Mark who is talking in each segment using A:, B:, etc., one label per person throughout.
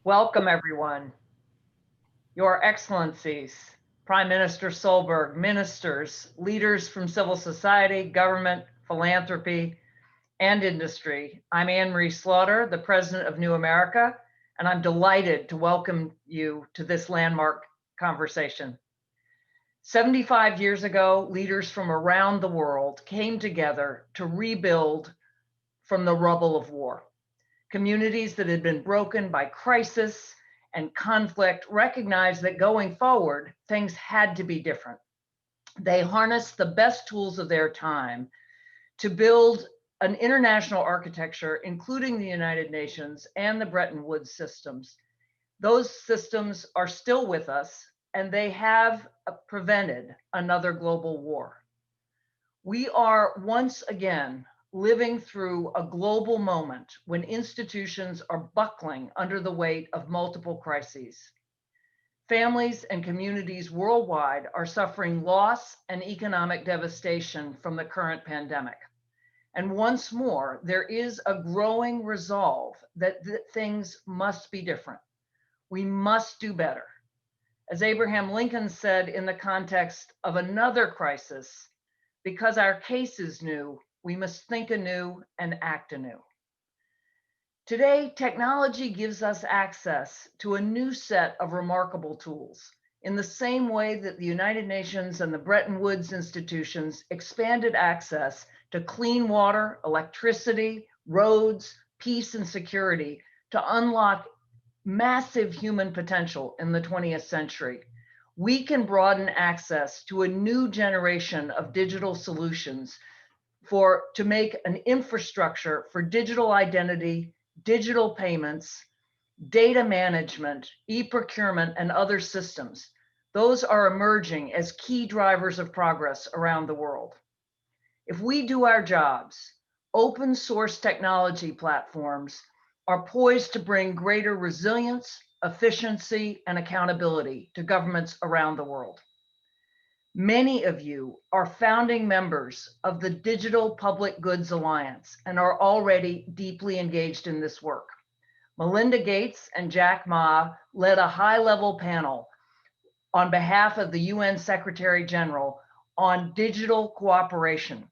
A: Welcome, everyone. Your Excellencies, Prime Minister Solberg, ministers, leaders from civil society, government, philanthropy, and industry. I'm Anne Marie Slaughter, the President of New America, and I'm delighted to welcome you to this landmark conversation. 75 years ago, leaders from around the world came together to rebuild from the rubble of war. Communities that had been broken by crisis and conflict recognized that going forward, things had to be different. They harnessed the best tools of their time to build an international architecture, including the United Nations and the Bretton Woods systems. Those systems are still with us, and they have prevented another global war. We are once again living through a global moment when institutions are buckling under the weight of multiple crises. Families and communities worldwide are suffering loss and economic devastation from the current pandemic. And once more, there is a growing resolve that things must be different. We must do better. As Abraham Lincoln said in the context of another crisis, because our case is new, we must think anew and act anew. Today, technology gives us access to a new set of remarkable tools in the same way that the United Nations and the Bretton Woods institutions expanded access to clean water, electricity, roads, peace, and security to unlock massive human potential in the 20th century. We can broaden access to a new generation of digital solutions to make an infrastructure for digital identity, digital payments, data management, e-procurement, and other systems. Those are emerging as key drivers of progress around the world. If we do our jobs, open source technology platforms are poised to bring greater resilience, efficiency, and accountability to governments around the world. Many of you are founding members of the Digital Public Goods Alliance and are already deeply engaged in this work. Melinda Gates and Jack Ma led a high-level panel on behalf of the UN Secretary General on digital cooperation.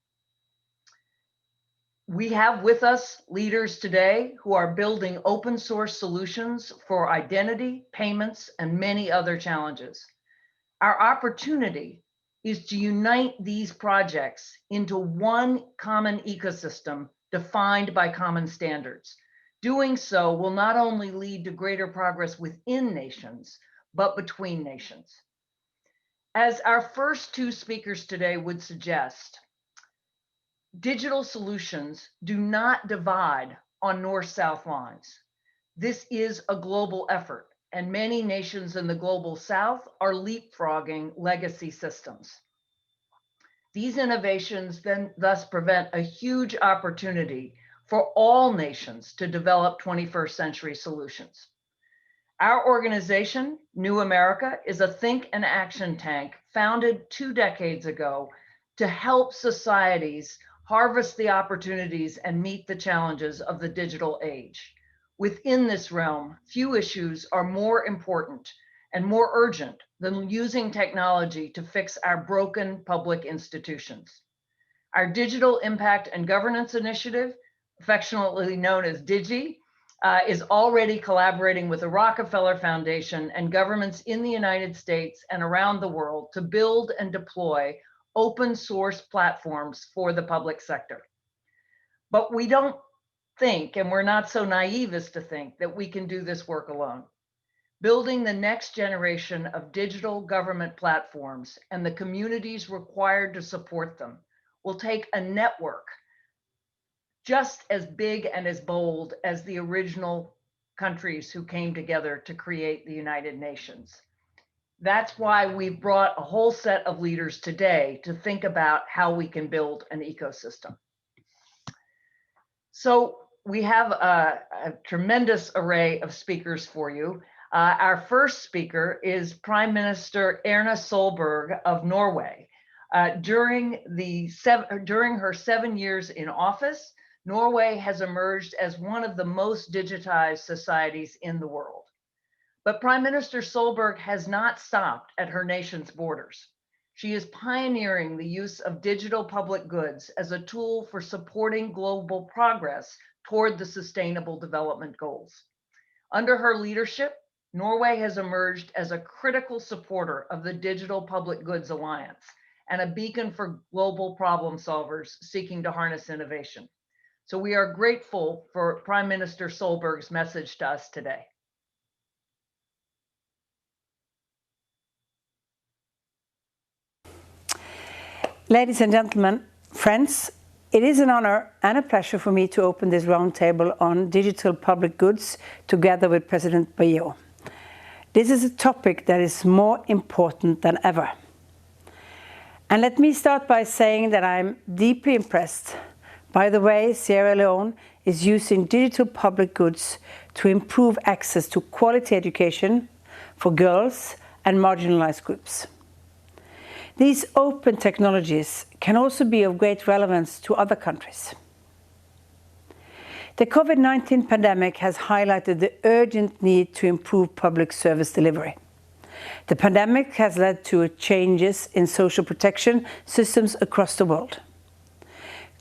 A: We have with us leaders today who are building open source solutions for identity, payments, and many other challenges. Our opportunity is to unite these projects into one common ecosystem defined by common standards. Doing so will not only lead to greater progress within nations, but between nations. As our first two speakers today would suggest, digital solutions do not divide on north-south lines. This is a global effort, and many nations in the global south are leapfrogging legacy systems. These innovations then thus present a huge opportunity for all nations to develop 21st century solutions. Our organization, New America, is a think and action tank founded 2 decades ago to help societies harvest the opportunities and meet the challenges of the digital age. Within this realm, few issues are more important and more urgent than using technology to fix our broken public institutions. Our Digital Impact and Governance Initiative, affectionately known as DIGI, is already collaborating with the Rockefeller Foundation and governments in the United States and around the world to build and deploy open source platforms for the public sector. But we don't think, and we're not so naive as to think, that we can do this work alone. Building the next generation of digital government platforms and the communities required to support them will take a network just as big and as bold as the original countries who came together to create the United Nations. That's why we've brought a whole set of leaders today to think about how we can build an ecosystem. So we have a tremendous array of speakers for you. Our first speaker is Prime Minister Erna Solberg of Norway. During her 7 years in office, Norway has emerged as one of the most digitized societies in the world. But Prime Minister Solberg has not stopped at her nation's borders. She is pioneering the use of digital public goods as a tool for supporting global progress toward the Sustainable Development Goals. Under her leadership, Norway has emerged as a critical supporter of the Digital Public Goods Alliance and a beacon for global problem solvers seeking to harness innovation. So we are grateful for Prime Minister Solberg's message to us today.
B: Ladies and gentlemen, friends, it is an honor and a pleasure for me to open this roundtable on digital public goods together with President Bayot. This is a topic that is more important than ever. And let me start by saying that I'm deeply impressed by the way Sierra Leone is using digital public goods to improve access to quality education for girls and marginalized groups. These open technologies can also be of great relevance to other countries. The COVID-19 pandemic has highlighted the urgent need to improve public service delivery. The pandemic has led to changes in social protection systems across the world.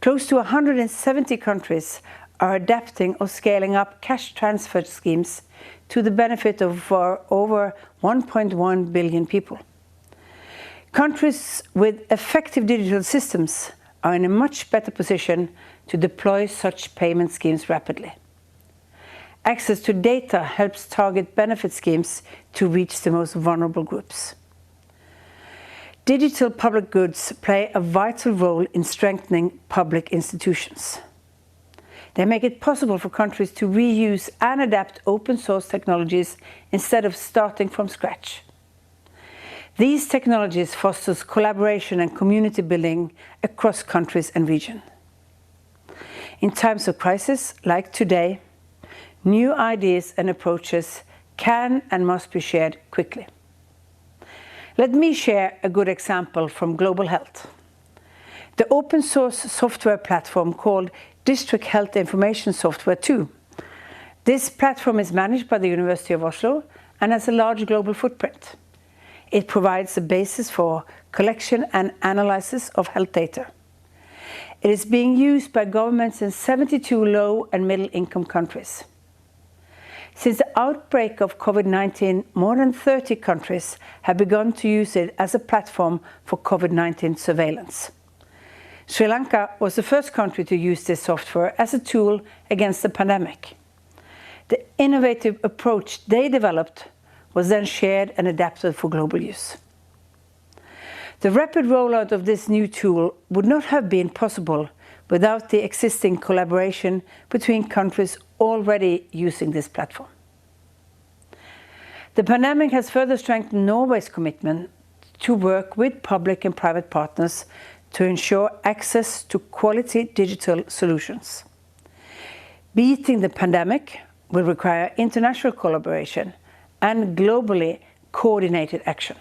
B: Close to 170 countries are adapting or scaling up cash transfer schemes to the benefit of over 1.1 billion people. Countries with effective digital systems are in a much better position to deploy such payment schemes rapidly. Access to data helps target benefit schemes to reach the most vulnerable groups. Digital public goods play a vital role in strengthening public institutions. They make it possible for countries to reuse and adapt open source technologies instead of starting from scratch. These technologies foster collaboration and community building across countries and regions. In times of crisis, like today, new ideas and approaches can and must be shared quickly. Let me share a good example from global health. The open source software platform called District Health Information Software 2. This platform is managed by the University of Oslo and has a large global footprint. It provides a basis for collection and analysis of health data. It is being used by governments in 72 low and middle income countries. Since the outbreak of COVID-19, more than 30 countries have begun to use it as a platform for COVID-19 surveillance. Sri Lanka was the first country to use this software as a tool against the pandemic. The innovative approach they developed was then shared and adapted for global use. The rapid rollout of this new tool would not have been possible without the existing collaboration between countries already using this platform. The pandemic has further strengthened Norway's commitment to work with public and private partners to ensure access to quality digital solutions. Beating the pandemic will require international collaboration and globally coordinated action.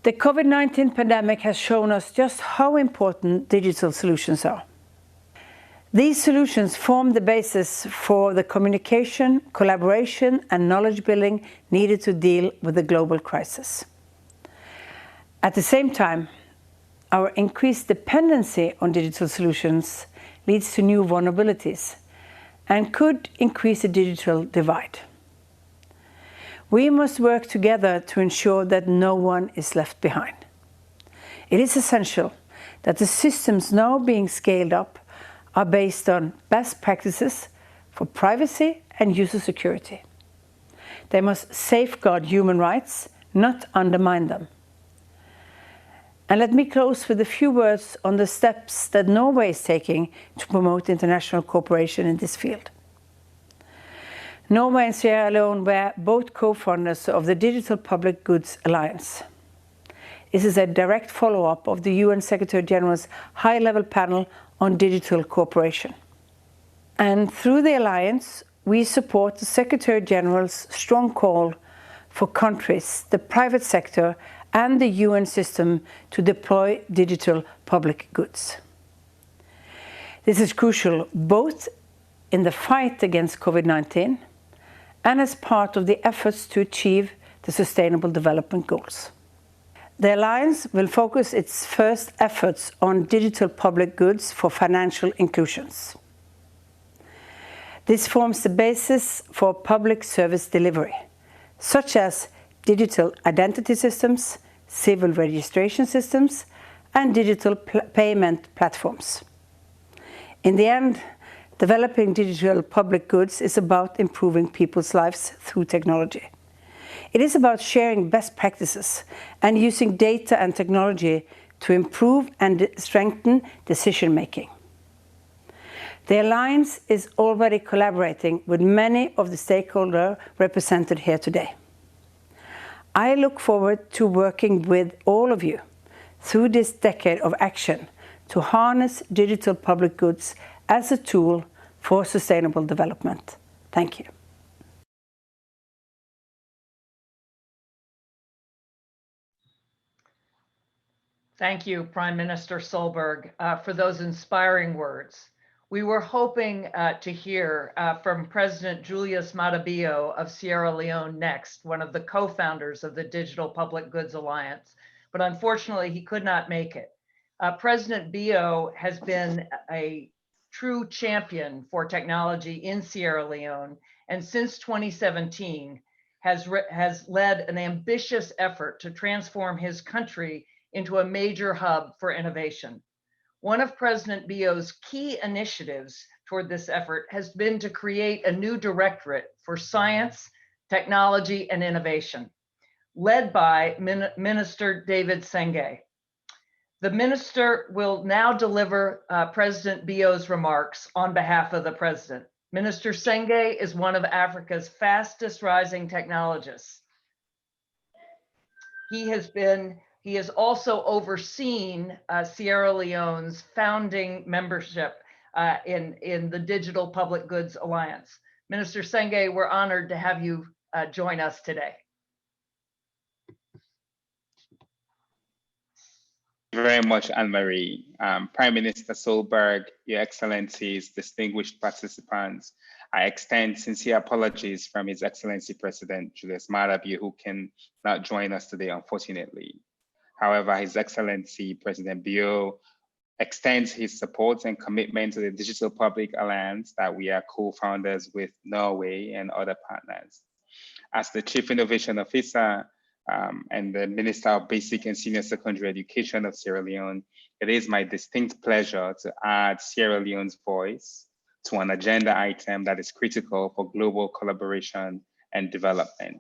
B: The COVID-19 pandemic has shown us just how important digital solutions are. These solutions form the basis for the communication, collaboration, and knowledge building needed to deal with the global crisis. At the same time, our increased dependency on digital solutions leads to new vulnerabilities and could increase the digital divide. We must work together to ensure that no one is left behind. It is essential that the systems now being scaled up are based on best practices for privacy and user security. They must safeguard human rights, not undermine them. And let me close with a few words on the steps that Norway is taking to promote international cooperation in this field. Norway and Sierra Leone were both co-founders of the Digital Public Goods Alliance. This is a direct follow-up of the UN Secretary-General's high-level panel on digital cooperation. And through the alliance, we support the Secretary-General's strong call for countries, the private sector, and the UN system to deploy digital public goods. This is crucial both in the fight against COVID-19 and as part of the efforts to achieve the Sustainable Development Goals. The Alliance will focus its first efforts on digital public goods for financial inclusions. This forms the basis for public service delivery, such as digital identity systems, civil registration systems, and digital payment platforms. In the end, developing digital public goods is about improving people's lives through technology. It is about sharing best practices and using data and technology to improve and strengthen decision-making. The Alliance is already collaborating with many of the stakeholders represented here today. I look forward to working with all of you through this decade of action to harness digital public goods as a tool for sustainable development. Thank you.
A: Thank you, Prime Minister Solberg, for those inspiring words. We were hoping to hear from President Julius Maada Bio of Sierra Leone next, one of the co-founders of the Digital Public Goods Alliance, but unfortunately he could not make it. President Bio has been a true champion for technology in Sierra Leone, and since 2017 has led an ambitious effort to transform his country into a major hub for innovation. One of President Bio's key initiatives toward this effort has been to create a new directorate for science, technology, and innovation, led by Minister David Senge. The minister will now deliver President Bio's remarks on behalf of the president. Minister Senge is one of Africa's fastest rising technologists. He has also overseen Sierra Leone's founding membership in the Digital Public Goods Alliance. Minister Senge, we're honored to have you join us today.
C: Thank you very much, Anne-Marie. Prime Minister Solberg, Your Excellencies, distinguished participants, I extend sincere apologies from His Excellency President Julius Maada Bio, who cannot join us today, unfortunately. However, His Excellency President Bio extends his support and commitment to the Digital Public Alliance that we are co-founders with Norway and other partners. As the Chief Innovation Officer and the Minister of Basic and Senior Secondary Education of Sierra Leone, it is my distinct pleasure to add Sierra Leone's voice to an agenda item that is critical for global collaboration and development.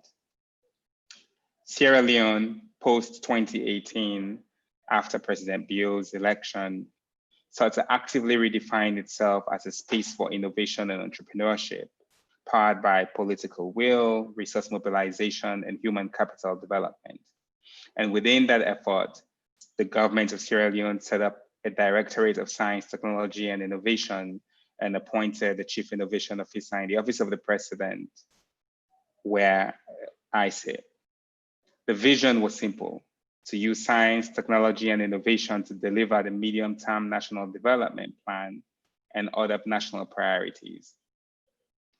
C: Sierra Leone, post-2018, after President Bio's election, sought to actively redefine itself as a space for innovation and entrepreneurship, powered by political will, resource mobilization, and human capital development. And within that effort, the government of Sierra Leone set up a Directorate of Science, Technology, and Innovation and appointed the Chief Innovation Officer in the Office of the President, where I sit. The vision was simple: to use science, technology, and innovation to deliver the medium-term national development plan and other national priorities.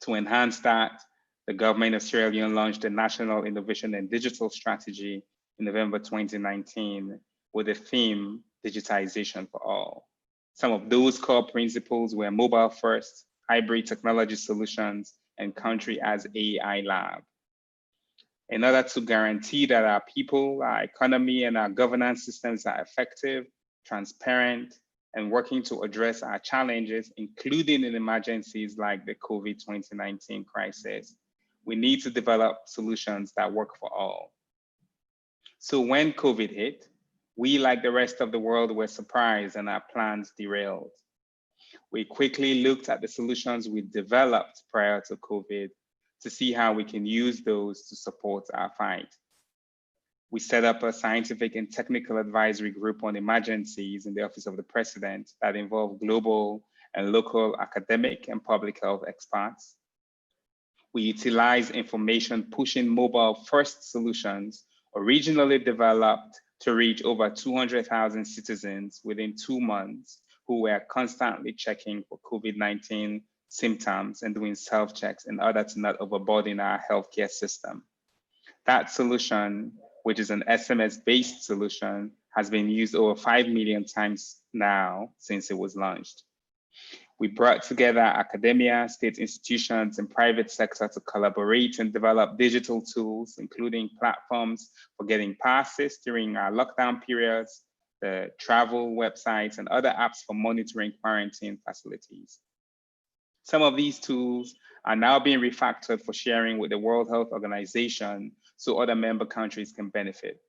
C: To enhance that, the government of Sierra Leone launched the National Innovation and Digital Strategy in November 2019 with the theme, Digitization for All. Some of those core principles were mobile first, hybrid technology solutions, and country as AI lab. In order to guarantee that our people, our economy, and our governance systems are effective, transparent, and working to address our challenges, including in emergencies like the COVID-19 crisis, we need to develop solutions that work for all. So when COVID hit, we, like the rest of the world, were surprised and our plans derailed. We quickly looked at the solutions we developed prior to COVID to see how we can use those to support our fight. We set up a scientific and technical advisory group on emergencies in the Office of the President that involved global and local academic and public health experts. We utilize information pushing mobile first solutions originally developed to reach over 200,000 citizens within 2 months who were constantly checking for COVID-19 symptoms and doing self-checks in order to not overburden our healthcare system. That solution, which is an SMS-based solution, has been used over 5 million times now since it was launched. We brought together academia, state institutions, and private sector to collaborate and develop digital tools, including platforms for getting passes during our lockdown periods, the travel websites, and other apps for monitoring quarantine facilities. Some of these tools are now being refactored for sharing with the World Health Organization so other member countries can benefit.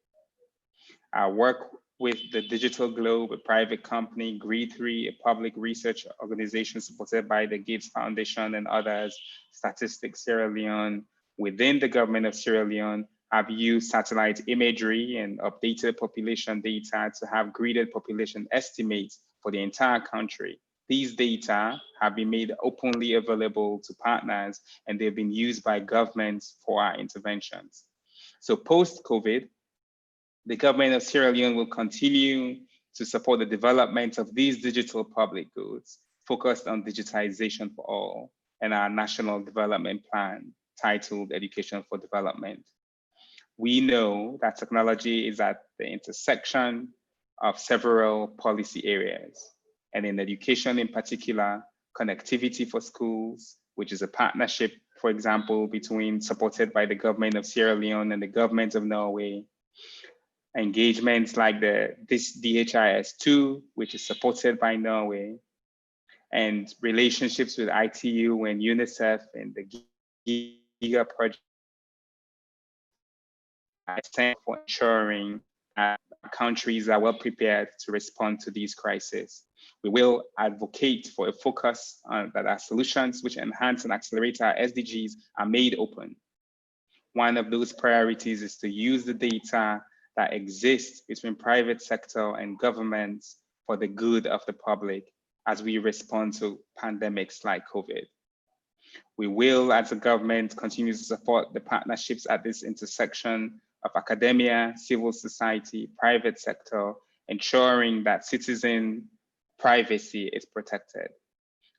C: Our work with the Digital Globe, a private company, GREE3, a public research organization supported by the Gates Foundation and others, Statistics Sierra Leone, within the government of Sierra Leone, have used satellite imagery and updated population data to have gridded population estimates for the entire country. These data have been made openly available to partners, and they've been used by governments for our interventions. So post-COVID, the government of Sierra Leone will continue to support the development of these digital public goods focused on digitization for all and our national development plan titled Education for Development. We know that technology is at the intersection of several policy areas, and in education in particular, connectivity for schools, which is a partnership, for example, supported by the government of Sierra Leone and the government of Norway. Engagements like this DHIS2, which is supported by Norway, and relationships with ITU and UNICEF and the GIGA project for ensuring that countries are well prepared to respond to these crises. We will advocate for a focus on that our solutions which enhance and accelerate our SDGs are made open. One of those priorities is to use the data that exists between private sector and governments for the good of the public as we respond to pandemics like COVID. We will, as a government, continue to support the partnerships at this intersection of academia, civil society, private sector, ensuring that citizen privacy is protected.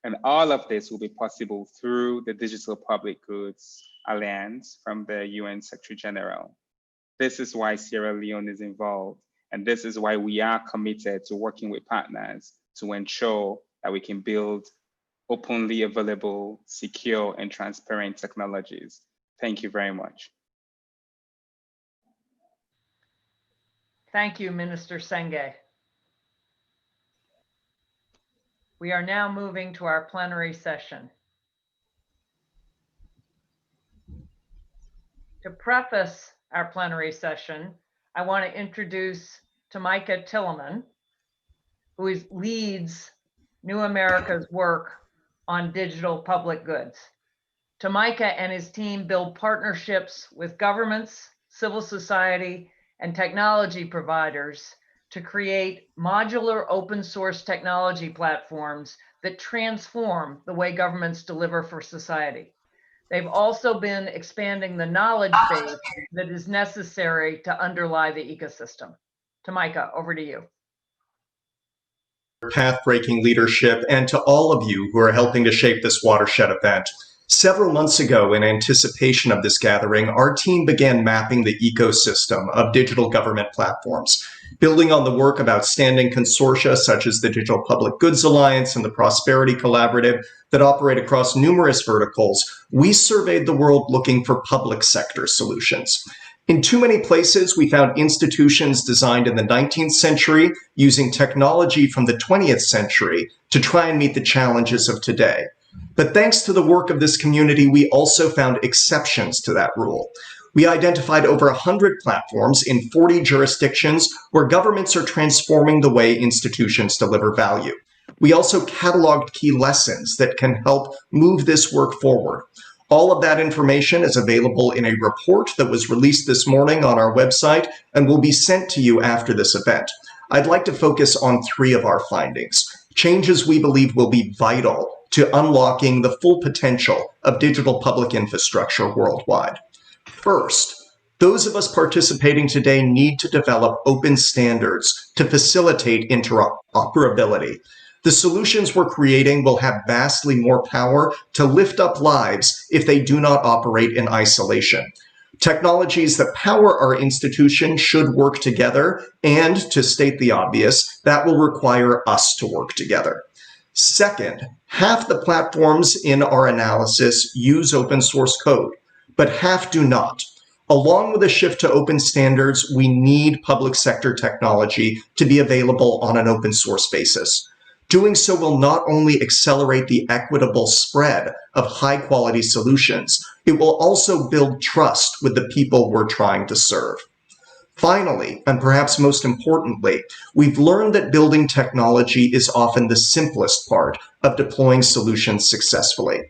C: And all of this will be possible through the Digital Public Goods Alliance from the UN Secretary General. This is why Sierra Leone is involved, and this is why we are committed to working with partners to ensure that we can build openly available, secure, and transparent technologies. Thank you very much.
A: Thank you, Minister Senge. We are now moving to our plenary session. To preface our plenary session, I want to introduce Tamika Tilleman, who leads New America's work on digital public goods. Tamika and his team build partnerships with governments, civil society, and technology providers to create modular open source technology platforms that transform the way governments deliver for society. They've also been expanding the knowledge base that is necessary to underlie the ecosystem. Tamika, over to you.
D: Path-breaking leadership, and to all of you who are helping to shape this watershed event. Several months ago, in anticipation of this gathering, our team began mapping the ecosystem of digital government platforms. Building on the work of outstanding consortia such as the Digital Public Goods Alliance and the Prosperity Collaborative that operate across numerous verticals, we surveyed the world looking for public sector solutions. In too many places, we found institutions designed in the 19th century using technology from the 20th century to try and meet the challenges of today. But thanks to the work of this community, we also found exceptions to that rule. We identified over 100 platforms in 40 jurisdictions where governments are transforming the way institutions deliver value. We also cataloged key lessons that can help move this work forward. All of that information is available in a report that was released this morning on our website and will be sent to you after this event. I'd like to focus on 3 of our findings, changes we believe will be vital to unlocking the full potential of digital public infrastructure worldwide. First, those of us participating today need to develop open standards to facilitate interoperability. The solutions we're creating will have vastly more power to lift up lives if they do not operate in isolation. Technologies that power our institutions should work together, and to state the obvious, that will require us to work together. Second, half the platforms in our analysis use open source code, but half do not. Along with a shift to open standards, we need public sector technology to be available on an open source basis. Doing so will not only accelerate the equitable spread of high-quality solutions, it will also build trust with the people we're trying to serve. Finally, and perhaps most importantly, we've learned that building technology is often the simplest part of deploying solutions successfully.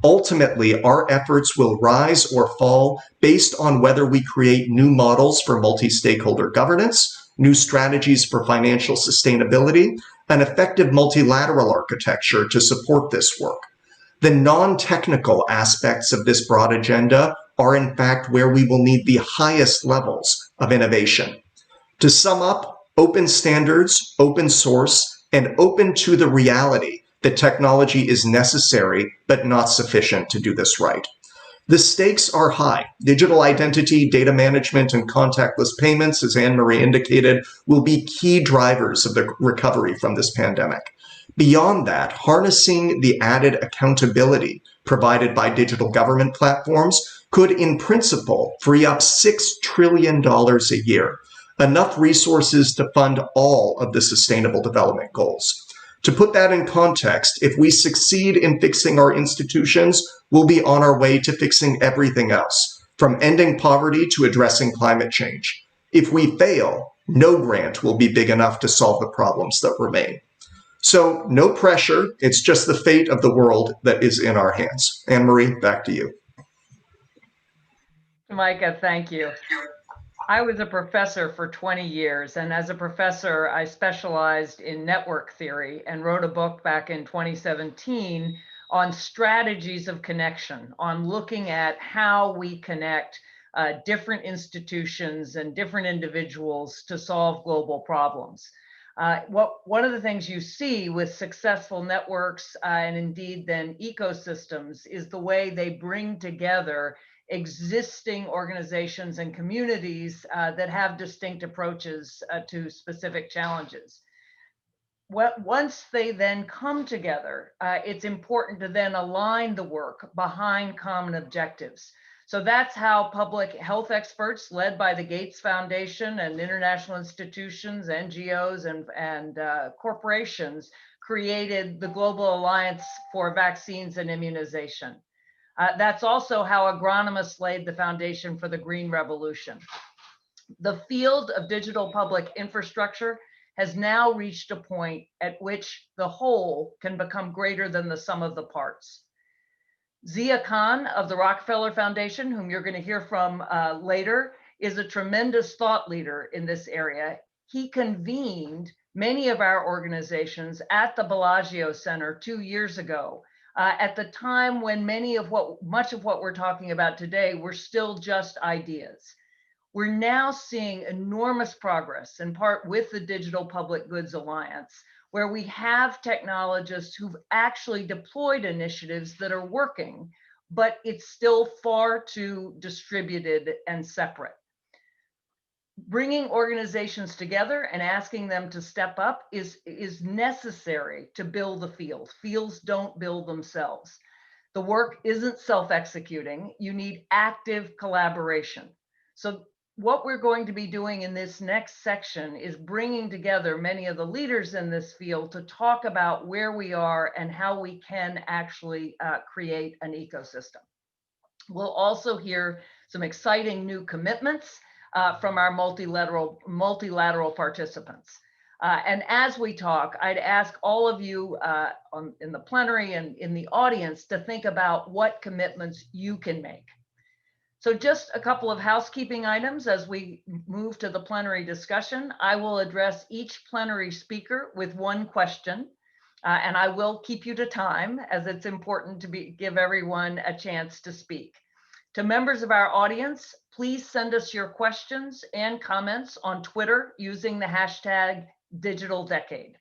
D: Ultimately, our efforts will rise or fall based on whether we create new models for multi-stakeholder governance, new strategies for financial sustainability, an effective multilateral architecture to support this work. The non-technical aspects of this broad agenda are in fact where we will need the highest levels of innovation. To sum up, open standards, open source, and open to the reality that technology is necessary but not sufficient to do this right. The stakes are high. Digital identity, data management, and contactless payments, as Anne-Marie indicated, will be key drivers of the recovery from this pandemic. Beyond that, harnessing the added accountability provided by digital government platforms could, in principle, free up $6 trillion a year, enough resources to fund all of the Sustainable Development Goals. To put that in context, if we succeed in fixing our institutions, we'll be on our way to fixing everything else, from ending poverty to addressing climate change. If we fail, no grant will be big enough to solve the problems that remain. So no pressure, it's just the fate of the world that is in our hands. Anne-Marie, back to you.
A: Micah, thank you. I was a professor for 20 years, and as a professor, I specialized in network theory and wrote a book back in 2017 on strategies of connection, on looking at how we connect different institutions and different individuals to solve global problems. One of the things you see with successful networks and indeed then ecosystems is the way they bring together existing organizations and communities that have distinct approaches to specific challenges. Once they then come together, it's important to then align the work behind common objectives. So that's how public health experts led by the Gates Foundation and international institutions, NGOs, and corporations created the Global Alliance for Vaccines and Immunization. That's also how agronomists laid the foundation for the Green Revolution. The field of digital public infrastructure has now reached a point at which the whole can become greater than the sum of the parts. Zia Khan of the Rockefeller Foundation, whom you're going to hear from later, is a tremendous thought leader in this area. He convened many of our organizations at the Bellagio Center 2 years ago, at the time when much of what we're talking about today were still just ideas. We're now seeing enormous progress, in part with the Digital Public Goods Alliance, where we have technologists who've actually deployed initiatives that are working, but it's still far too distributed and separate. Bringing organizations together and asking them to step up is necessary to build the field. Fields don't build themselves. The work isn't self-executing. You need active collaboration. So what we're going to be doing in this next section is bringing together many of the leaders in this field to talk about where we are and how we can actually create an ecosystem. We'll also hear some exciting new commitments from our multilateral participants. And as we talk, I'd ask all of you in the plenary and in the audience to think about what commitments you can make. So just a couple of housekeeping items as we move to the plenary discussion. I will address each plenary speaker with one question, and I will keep you to time as it's important to give everyone a chance to speak. To members of our audience, please send us your questions and comments on Twitter using the hashtag #DigitalDecade.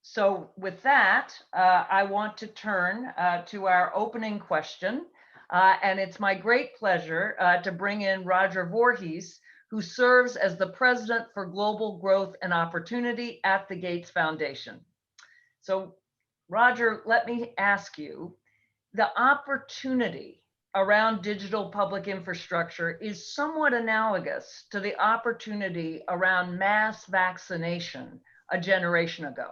A: So with that, I want to turn to our opening question. And it's my great pleasure to bring in Roger Voorhees, who serves as the President for Global Growth and Opportunity at the Gates Foundation. So Roger, let me ask you, the opportunity around digital public infrastructure is somewhat analogous to the opportunity around mass vaccination a generation ago,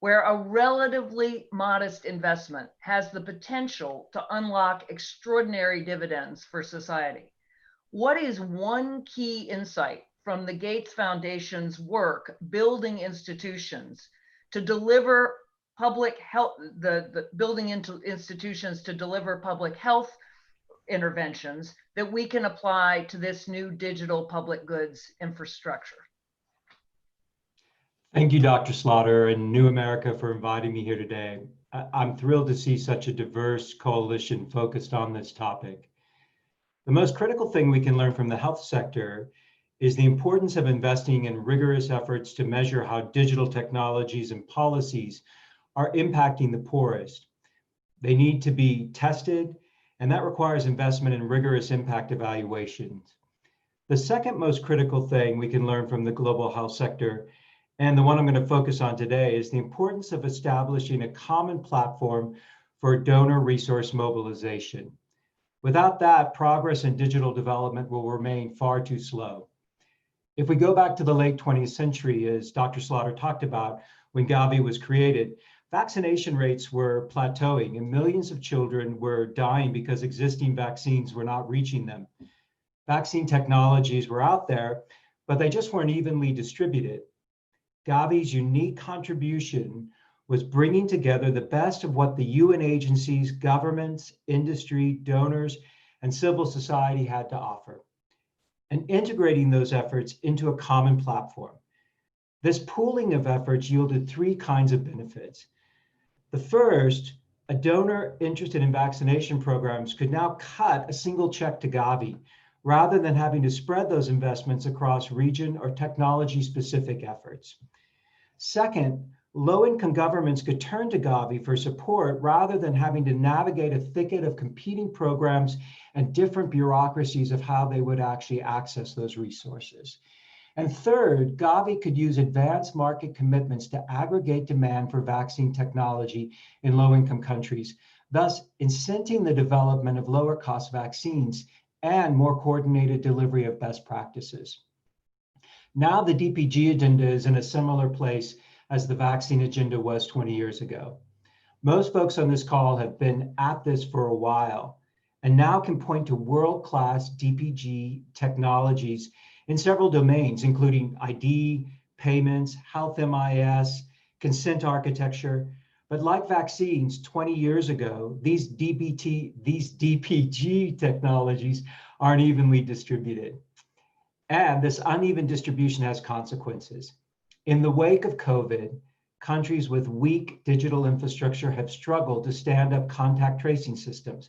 A: where a relatively modest investment has the potential to unlock extraordinary dividends for society. What is one key insight from the Gates Foundation's work building institutions to deliver public health, the building into institutions to deliver public health interventions that we can apply to this new digital public goods infrastructure?
E: Thank you, Dr. Slaughter and New America for inviting me here today. I'm thrilled to see such a diverse coalition focused on this topic. The most critical thing we can learn from the health sector is the importance of investing in rigorous efforts to measure how digital technologies and policies are impacting the poorest. They need to be tested, and that requires investment in rigorous impact evaluations. The second most critical thing we can learn from the global health sector, and the one I'm going to focus on today, is the importance of establishing a common platform for donor resource mobilization. Without that, progress in digital development will remain far too slow. If we go back to the late 20th century, as Dr. Slaughter talked about, when Gavi was created, vaccination rates were plateauing and millions of children were dying because existing vaccines were not reaching them. Vaccine technologies were out there, but they just weren't evenly distributed. Gavi's unique contribution was bringing together the best of what the UN agencies, governments, industry, donors, and civil society had to offer, and integrating those efforts into a common platform. This pooling of efforts yielded three kinds of benefits. The first, a donor interested in vaccination programs could now cut a single check to Gavi, rather than having to spread those investments across region or technology-specific efforts. Second, low-income governments could turn to Gavi for support rather than having to navigate a thicket of competing programs and different bureaucracies of how they would actually access those resources. And third, Gavi could use advanced market commitments to aggregate demand for vaccine technology in low-income countries, thus incenting the development of lower-cost vaccines and more coordinated delivery of best practices. Now the DPG agenda is in a similar place as the vaccine agenda was 20 years ago. Most folks on this call have been at this for a while and now can point to world-class DPG technologies in several domains, including ID, payments, health MIS, consent architecture. But like vaccines 20 years ago, these DPG technologies aren't evenly distributed. And this uneven distribution has consequences. In the wake of COVID, countries with weak digital infrastructure have struggled to stand up contact tracing systems,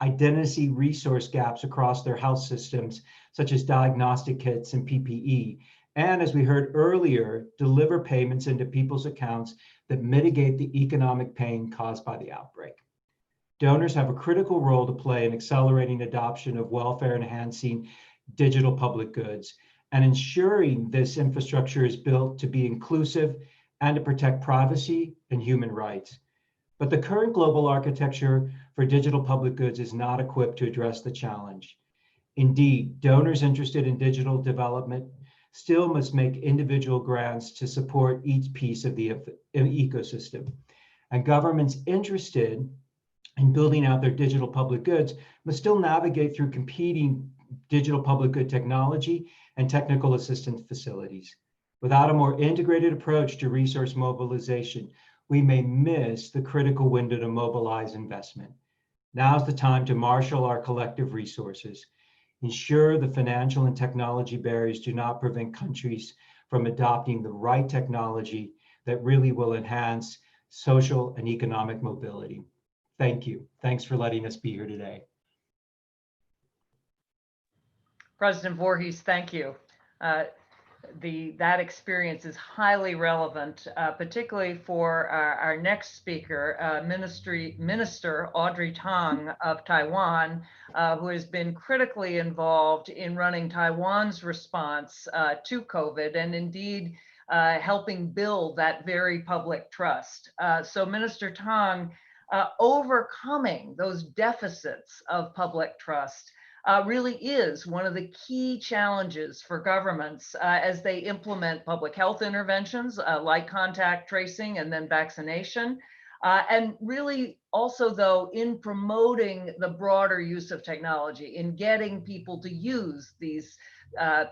E: identity resource gaps across their health systems, such as diagnostic kits and PPE, and as we heard earlier, deliver payments into people's accounts that mitigate the economic pain caused by the outbreak. Donors have a critical role to play in accelerating adoption of welfare-enhancing digital public goods and ensuring this infrastructure is built to be inclusive and to protect privacy and human rights. But the current global architecture for digital public goods is not equipped to address the challenge. Indeed, donors interested in digital development still must make individual grants to support each piece of the ecosystem. And governments interested in building out their digital public goods must still navigate through competing digital public good technology and technical assistance facilities. Without a more integrated approach to resource mobilization, we may miss the critical window to mobilize investment. Now's the time to marshal our collective resources, ensure the financial and technology barriers do not prevent countries from adopting the right technology that really will enhance social and economic mobility. Thank you. Thanks for letting us be here today.
A: President Voorhees, thank you. that experience is highly relevant, particularly for our next speaker, Minister Audrey Tang of Taiwan, who has been critically involved in running Taiwan's response to COVID, and indeed helping build that very public trust. So Minister Tang, overcoming those deficits of public trust really is one of the key challenges for governments as they implement public health interventions like contact tracing and then vaccination. And really also, though, in promoting the broader use of technology, in getting people to use these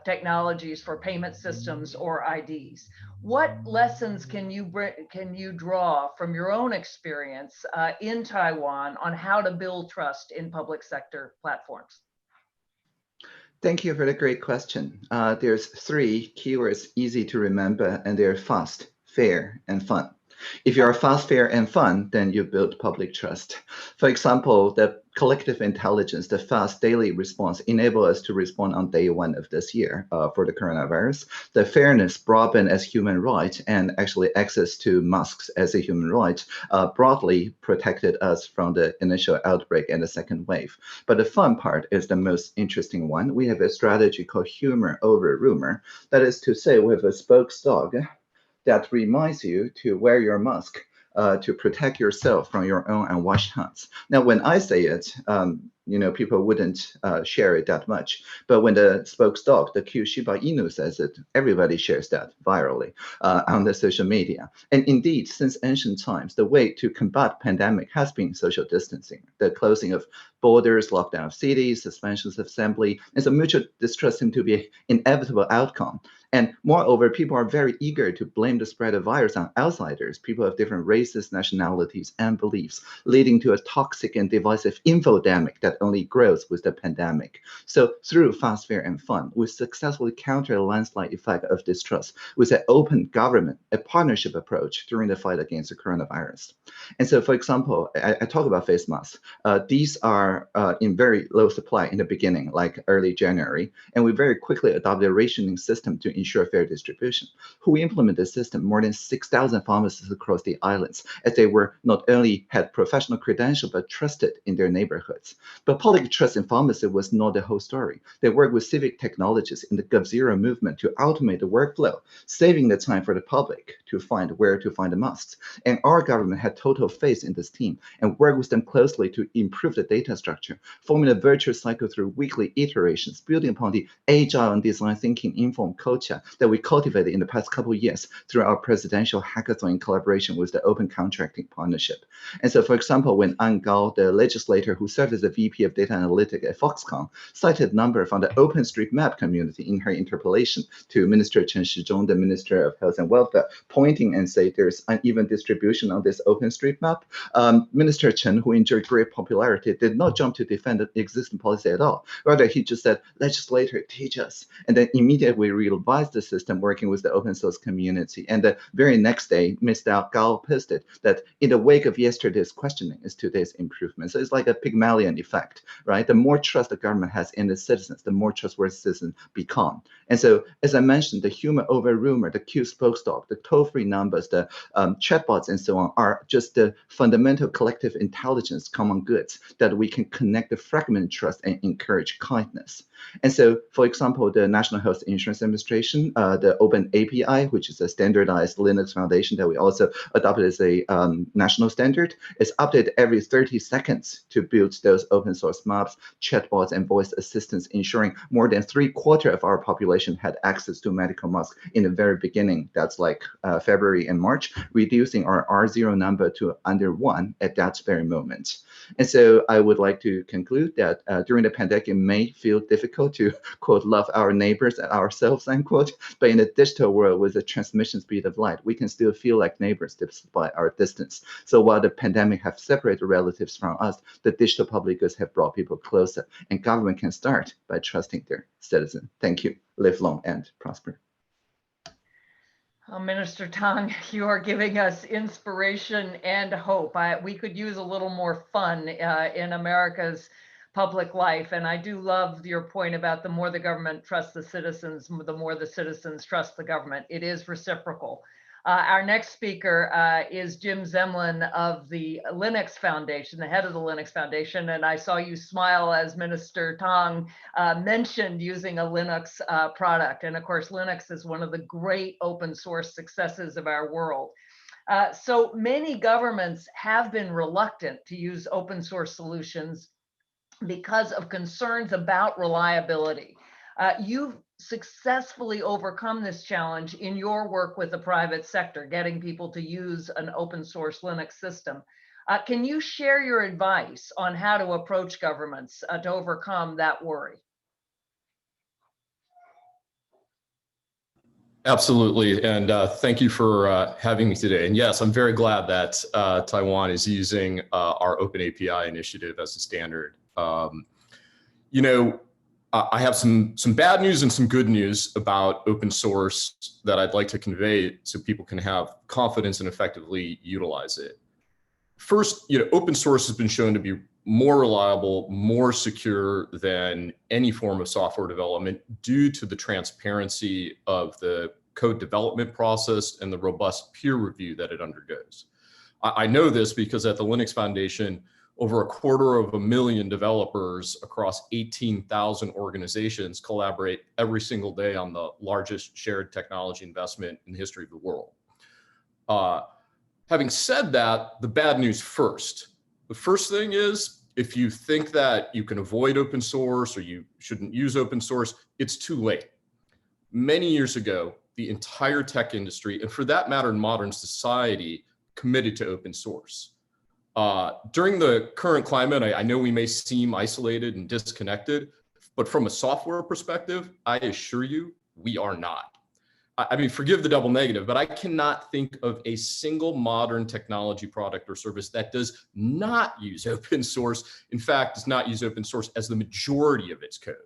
A: technologies for payment systems or IDs. What lessons can you draw from your own experience in Taiwan on how to build trust in public sector platforms?
F: Thank you for the great question. There's 3 keywords easy to remember, and they're fast, fair, and fun. If you are fast, fair, and fun, then you build public trust. For example, the collective intelligence, the fast daily response, enable us to respond on day 1 of this year for the coronavirus. The fairness, broadband as human right, and actually access to masks as a human right, broadly protected us from the initial outbreak and the second wave. But the fun part is the most interesting one. We have a strategy called humor over rumor. That is to say, we have a spokesdog that reminds you to wear your mask to protect yourself from your own unwashed hands. Now, when I say it, people wouldn't share it that much. But when the spokesdog, the cute Shiba Inu, says it, everybody shares that virally on the social media. And indeed, since ancient times, the way to combat pandemic has been social distancing, the closing of borders, lockdown of cities, suspensions of assembly, and so mutual distrust seem to be an inevitable outcome. And moreover, people are very eager to blame the spread of virus on outsiders, people of different races, nationalities, and beliefs, leading to a toxic and divisive infodemic that only grows with the pandemic. So through fast, fair, and fun, we successfully counter the landslide effect of distrust with an open government, a partnership approach during the fight against the coronavirus. And so, for example, I talk about face masks. These are in very low supply in the beginning, like early January, and we very quickly adopted a rationing system to ensure fair distribution. Who implemented the system? More than 6,000 pharmacists across the islands, as they were not only had professional credentials, but trusted in their neighborhoods. But public trust in pharmacy was not the whole story. They worked with civic technologists in the GovZero movement to automate the workflow, saving the time for the public to find where to find the masks. And our government had total faith in this team and worked with them closely to improve the data structure, forming a virtuous cycle through weekly iterations, building upon the agile and design thinking informed culture that we cultivated in the past couple of years through our presidential hackathon in collaboration with the Open Contracting Partnership. And so, for example, when An Gao, the legislator who served as the VP of Data Analytics at Foxconn, cited number from the OpenStreetMap community in her interpellation to Minister Chen Shizhong, the Minister of Health and Welfare, pointing and say there's uneven distribution on this OpenStreetMap, Minister Chen, who enjoyed great popularity, did not jump to defend the existing policy at all. Rather, he just said, legislator, teach us. And then immediately revised the system working with the open source community. And the very next day, Mr. Gao posted that in the wake of yesterday's questioning is today's improvement. So it's like a Pygmalion effect, right? The more trust the government has in its citizens, the more trustworthy citizens become. And so, as I mentioned, the humor over rumor, the Q spokesdog, the toll-free numbers, the chatbots, and so on are just the fundamental collective intelligence common goods that we can connect the fragmented trust and encourage kindness. And so, for example, the National Health Insurance Administration, the Open API, which is a standardized Linux foundation that we also adopted as a national standard, is updated every 30 seconds to build those open source maps, chatbots, and voice assistants, ensuring more than 3/4 of our population had access to medical masks in the very beginning. That's like February and March, reducing our R0 number to under 1 at that very moment. And so I would like to conclude that during the pandemic, it may feel difficult to, quote, love our neighbors and ourselves, unquote, but in a digital world with the transmission speed of light, we can still feel like neighbors despite our distance. So while the pandemic have separated relatives from us, the digital public goods have brought people closer, and government can start by trusting their citizens. Thank you. Live long and prosper.
A: Minister Tang, you are giving us inspiration and hope. We could use a little more fun in America's public life. And I do love your point about the more the government trusts the citizens, the more the citizens trust the government. It is reciprocal. Our next speaker is Jim Zemlin of the Linux Foundation, the head of the Linux Foundation. And I saw you smile as Minister Tong mentioned using a Linux product. And of course, Linux is one of the great open source successes of our world. So many governments have been reluctant to use open source solutions because of concerns about reliability. You've successfully overcome this challenge in your work with the private sector, getting people to use an open source Linux system. Can you share your advice on how to approach governments to overcome that worry?
G: Absolutely, and thank you for having me today. And yes, I'm very glad that Taiwan is using our Open API initiative as a standard. I have some bad news and some good news about open source that I'd like to convey so people can have confidence and effectively utilize it. First, open source has been shown to be more reliable, more secure than any form of software development due to the transparency of the code development process and the robust peer review that it undergoes. I know this because at the Linux Foundation, over 250,000 developers across 18,000 organizations collaborate every single day on the largest shared technology investment in the history of the world. Having said that, the bad news first. The first thing is, if you think that you can avoid open source or you shouldn't use open source, it's too late. Many years ago, the entire tech industry, and for that matter, modern society, committed to open source. During the current climate, I know we may seem isolated and disconnected, but from a software perspective, I assure you, we are not. I mean, forgive the double negative, but I cannot think of a single modern technology product or service that does not use open source. In fact, does not use open source as the majority of its code.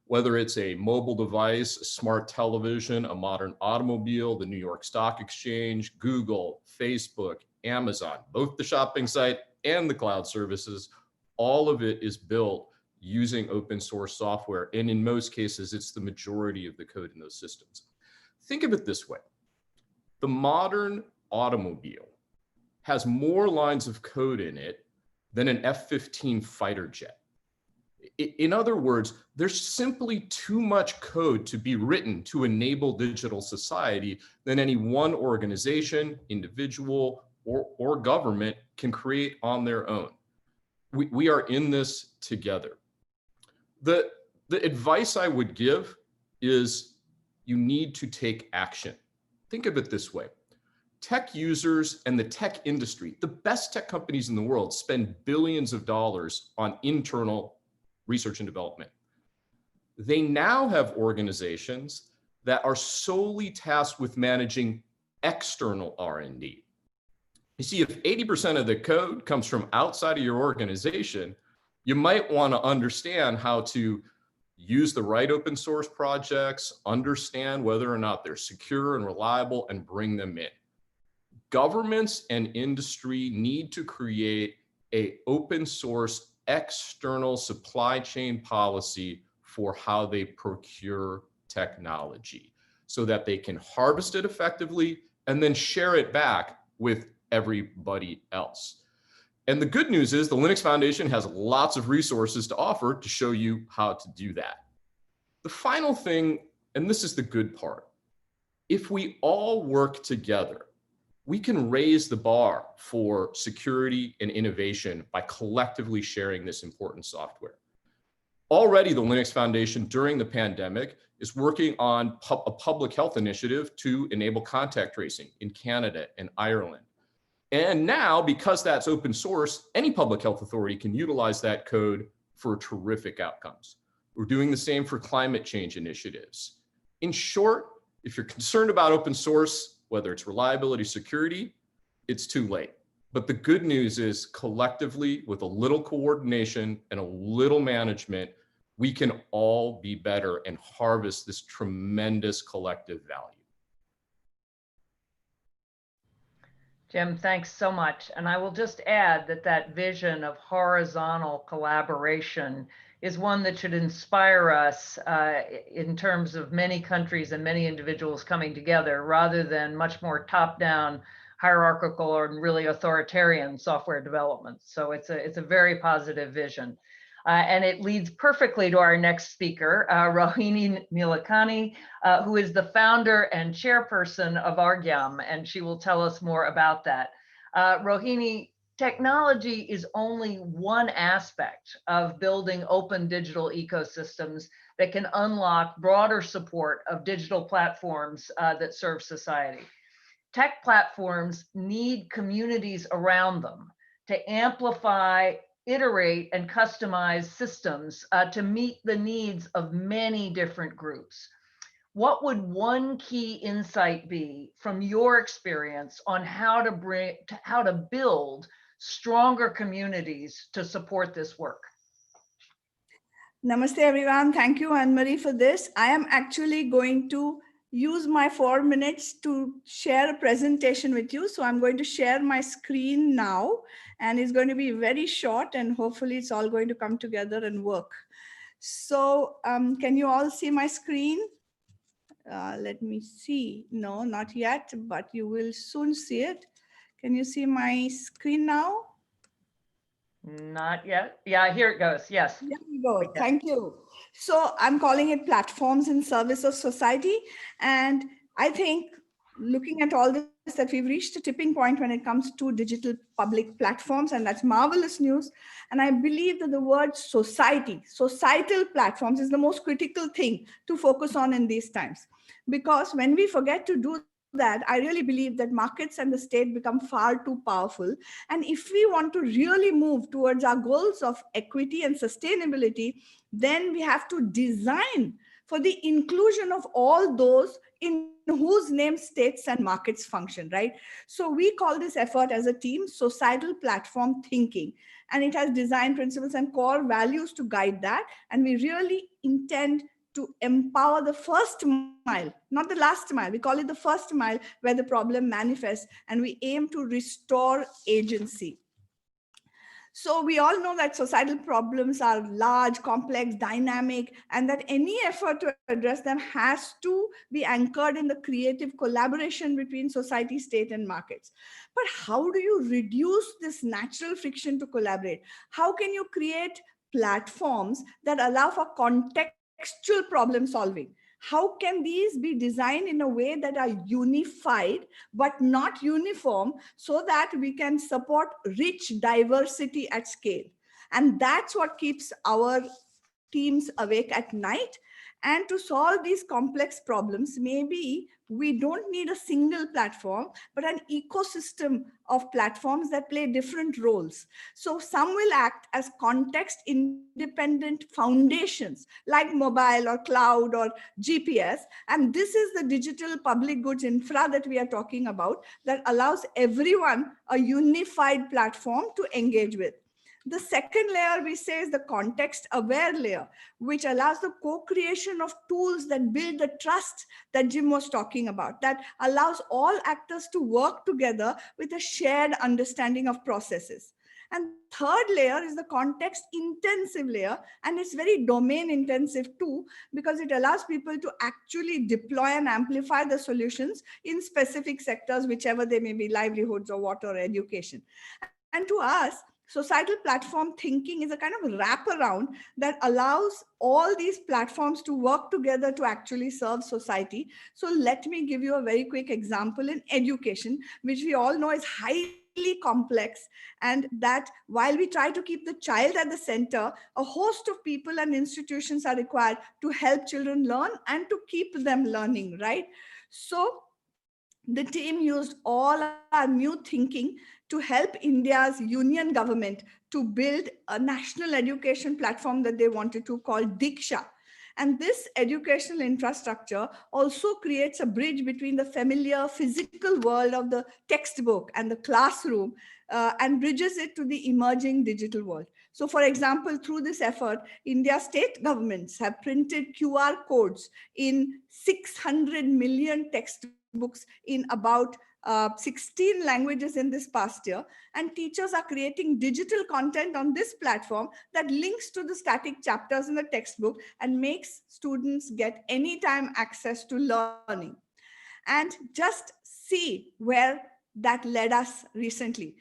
G: Whether it's a mobile device, a smart television, a modern automobile, the New York Stock Exchange, Google, Facebook, Amazon, both the shopping site and the cloud services, all of it is built using open source software. And in most cases, it's the majority of the code in those systems. Think of it this way. The modern automobile has more lines of code in it than an F-15 fighter jet. In other words, there's simply too much code to be written to enable digital society than any one organization, individual, or government can create on their own. We are in this together. The advice I would give is you need to take action. Think of it this way. Tech users and the tech industry, the best tech companies in the world, spend billions of dollars on internal research and development. They now have organizations that are solely tasked with managing external R&D. You see, if 80% of the code comes from outside of your organization, you might want to understand how to use the right open source projects, understand whether or not they're secure and reliable, and bring them in. Governments and industry need to create an open source external supply chain policy for how they procure technology so that they can harvest it effectively and then share it back with everybody else. And the good news is the Linux Foundation has lots of resources to offer to show you how to do that. The final thing, and this is the good part, if we all work together, we can raise the bar for security and innovation by collectively sharing this important software. Already, the Linux Foundation during the pandemic is working on a public health initiative to enable contact tracing in Canada and Ireland. And now, because that's open source, any public health authority can utilize that code for terrific outcomes. We're doing the same for climate change initiatives. In short, if you're concerned about open source, whether it's reliability, security, it's too late. But the good news is collectively, with a little coordination and a little management, we can all be better and harvest this tremendous collective value.
A: Jim, thanks so much. And I will just add that that vision of horizontal collaboration is one that should inspire us in terms of many countries and many individuals coming together rather than much more top-down, hierarchical, or really authoritarian software development. So it's a very positive vision. And it leads perfectly to our next speaker, Rohini Nilekani, who is the founder and chairperson of Argyam, and she will tell us more about that. Rohini, technology is only one aspect of building open digital ecosystems that can unlock broader support of digital platforms that serve society. Tech platforms need communities around them to amplify, iterate, and customize systems to meet the needs of many different groups. What would one key insight be from your experience on how to build stronger communities to support this work?
H: Namaste, everyone. Thank you, Anne-Marie, for this. I am actually going to use my 4 minutes to share a presentation with you. So I'm going to share my screen now, and it's going to be very short, and hopefully it's all going to come together and work. So can you all see my screen? Let me see. No, not yet, but you will soon see it. Can you see my screen now?
A: Not yet. Yeah, here it goes. Yes.
H: There we go. Thank you. So I'm calling it platforms in service of society. And I think looking at all this, that we've reached a tipping point when it comes to digital public platforms, and that's marvelous news. And I believe that the word society, societal platforms is the most critical thing to focus on in these times. Because when we forget to do that, I really believe that markets and the state become far too powerful. And if we want to really move towards our goals of equity and sustainability, then we have to design for the inclusion of all those in whose name states and markets function, right? So we call this effort as a team societal platform thinking, and it has design principles and core values to guide that. And we really intend to empower the first mile, not the last mile. We call it the first mile where the problem manifests, and we aim to restore agency. So we all know that societal problems are large, complex, dynamic, and that any effort to address them has to be anchored in the creative collaboration between society, state, and markets. But how do you reduce this natural friction to collaborate? How can you create platforms that allow for contextual problem solving? How can these be designed in a way that are unified but not uniform, so that we can support rich diversity at scale? And that's what keeps our teams awake at night. And to solve these complex problems, maybe we don't need a single platform, but an ecosystem of platforms that play different roles. So some will act as context independent foundations like mobile or cloud or GPS. And this is the digital public goods infra that we are talking about, that allows everyone a unified platform to engage with. The second layer we say is the context aware layer, which allows the co-creation of tools that build the trust that Jim was talking about, that allows all actors to work together with a shared understanding of processes. And third layer is the context intensive layer, and it's very domain intensive too, because it allows people to actually deploy and amplify the solutions in specific sectors, whichever they may be, livelihoods or water or education. And to us, societal platform thinking is a kind of wraparound that allows all these platforms to work together to actually serve society. So let me give you a very quick example in education, which we all know is highly complex, and that while we try to keep the child at the center, a host of people and institutions are required to help children learn and to keep them learning, right? So the team used all our new thinking to help India's union government to build a national education platform that they wanted to call Diksha. And this educational infrastructure also creates a bridge between the familiar physical world of the textbook and the classroom, and bridges it to the emerging digital world. So for example, through this effort, India's state governments have printed QR codes in 600 million textbooks textbooks in about 16 languages in this past year, and teachers are creating digital content on this platform that links to the static chapters in the textbook and makes students get anytime access to learning. And just see where that led us recently.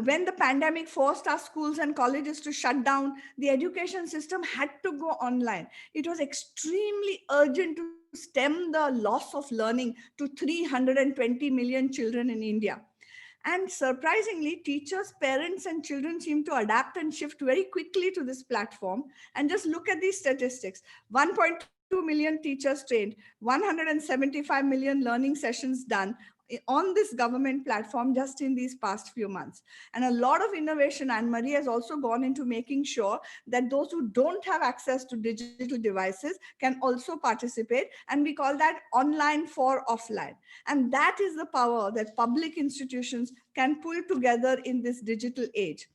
H: When the pandemic forced our schools and colleges to shut down, the education system had to go online. It was extremely urgent to stem the loss of learning to 320 million children in India. And surprisingly, teachers, parents, and children seem to adapt and shift very quickly to this platform. And just look at these statistics: 1.2 million teachers trained, 175 million learning sessions done on this government platform just in these past few months. And a lot of innovation, Anne-Marie, has also gone into making sure that those who don't have access to digital devices can also participate. And we call that online for offline. And that is the power that public institutions can pull together in this digital age.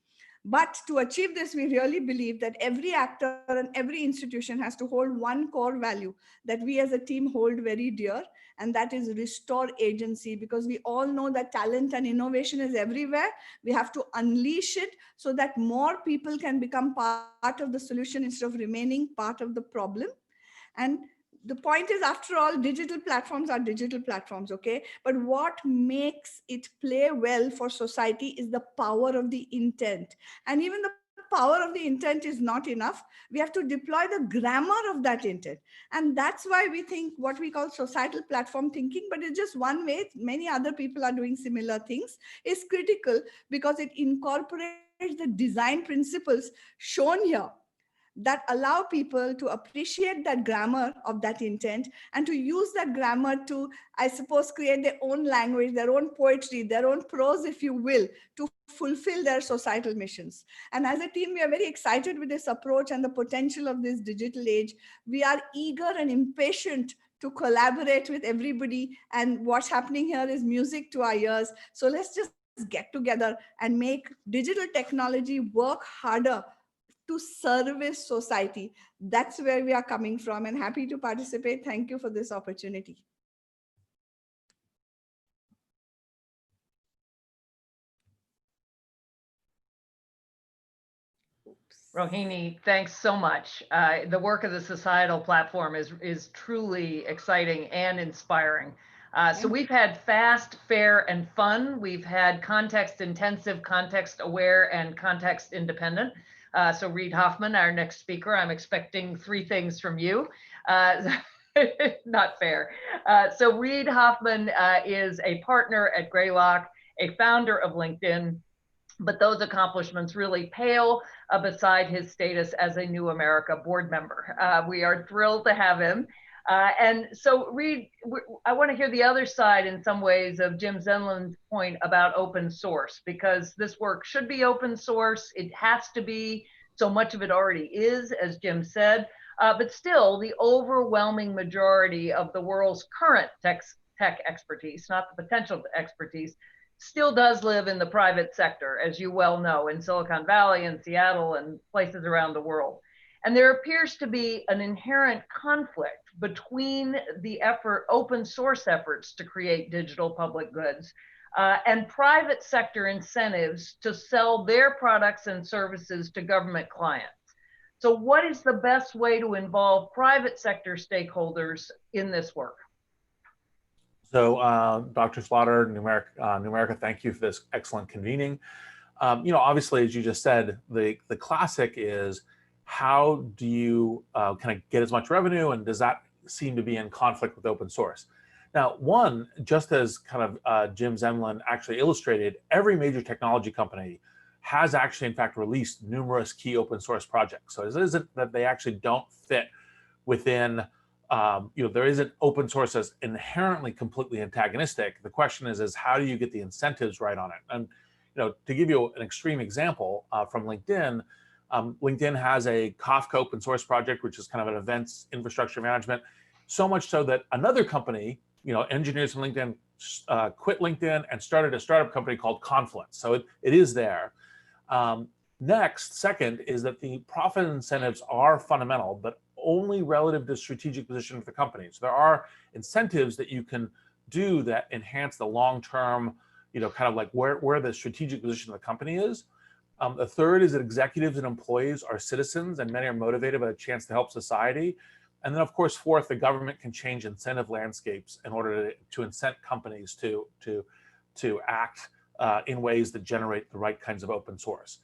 H: But to achieve this, we really believe that every actor and every institution has to hold one core value that we as a team hold very dear, and that is restore agency, because we all know that talent and innovation is everywhere. We have to unleash it so that more people can become part of the solution instead of remaining part of the problem. And the point is, after all, digital platforms are digital platforms, okay? But what makes it play well for society is the power of the intent. And even the power of the intent is not enough. We have to deploy the grammar of that intent. And that's why we think what we call societal platform thinking, but it's just one way. Many other people are doing similar things, is critical because it incorporates the design principles shown here that allow people to appreciate that grammar of that intent and to use that grammar to, I suppose, create their own language, their own poetry, their own prose, if you will, to fulfill their societal missions. And as a team, we are very excited with this approach and the potential of this digital age. We are eager and impatient to collaborate with everybody. And what's happening here is music to our ears. So let's just get together and make digital technology work harder to service society. That's where we are coming from, and happy to participate. Thank you for this opportunity.
A: Rohini, thanks so much. The work of the societal platform is truly exciting and inspiring. So we've had fast, fair, and fun. We've had context intensive, context aware, and context independent. So Reid Hoffman, our next speaker, I'm expecting 3 things from you. Not fair. So Reid Hoffman is a partner at Greylock, a founder of LinkedIn, but those accomplishments really pale beside his status as a New America board member. We are thrilled to have him. And so Reid, I want to hear the other side in some ways of Jim Zenlin's point about open source, because this work should be open source. It has to be. So much of it already is, as Jim said, but still the overwhelming majority of the world's current tech expertise, not the potential expertise, still does live in the private sector, as you well know, in Silicon Valley and Seattle and places around the world. And there appears to be an inherent conflict between the open source efforts to create digital public goods and private sector incentives to sell their products and services to government clients. So what is the best way to involve private sector stakeholders in this work?
I: So Dr. Slaughter, New America, thank you for this excellent convening. Obviously, as you just said, the classic is, how do you kind of get as much revenue, and does that seem to be in conflict with open source? Now, one, just as kind of Jim Zenlin actually illustrated, every major technology company has actually, in fact, released numerous key open source projects. So it isn't that they actually don't fit within, there isn't open source as inherently completely antagonistic. The question is how do you get the incentives right on it? And to give you an extreme example from LinkedIn, LinkedIn has a Kafka open source project, which is kind of an events infrastructure management. So much so that another company, engineers from LinkedIn quit LinkedIn and started a startup company called Confluence. So it is there. Second is that the profit incentives are fundamental, but only relative to strategic position of the company. So there are incentives that you can do that enhance the long-term, kind of like where the strategic position of the company is. The third is that executives and employees are citizens, and many are motivated by the chance to help society. And then, of course, fourth, the government can change incentive landscapes in order to incent companies to act in ways that generate the right kinds of open source.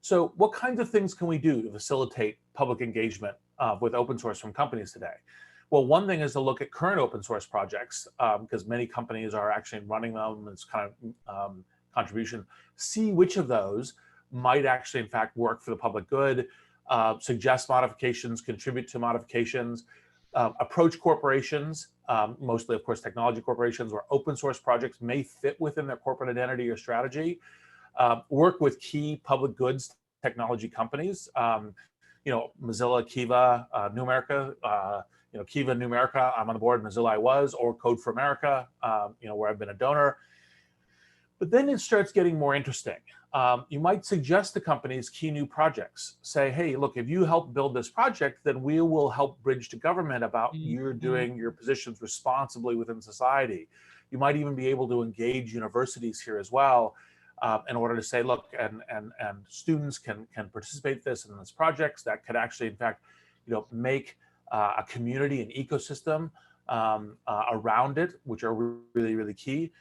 I: So what kinds of things can we do to facilitate public engagement with open source from companies today? Well, one thing is to look at current open source projects, because many companies are actually running them as kind of contribution. See which of those might actually, in fact, work for the public good, suggest modifications, contribute to modifications, approach corporations, mostly, of course, technology corporations, where open source projects may fit within their corporate identity or strategy, work with key public goods technology companies, Mozilla, Kiva, Numerica, Kiva, Numerica, I'm on the board, Mozilla I was, or Code for America, where I've been a donor. But then it starts getting more interesting. You might suggest to companies key new projects. Say, hey, look, if you help build this project, then we will help bridge to government about you're doing your positions responsibly within society. You might even be able to engage universities here as well, in order to say, look, and students can participate in this projects that could actually, in fact, make a community, an ecosystem around it, which are really, really key.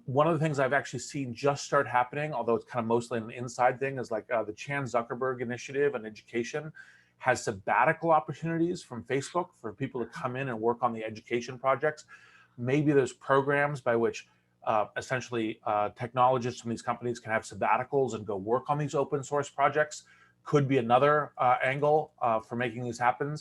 I: One of the things I've actually seen just start happening, although it's kind of mostly an inside thing, is like the Chan Zuckerberg Initiative in education has sabbatical opportunities from Facebook for people to come in and work on the education projects. Maybe there's programs by which essentially technologists from these companies can have sabbaticals and go work on these open source projects. Could be another angle for making these happen.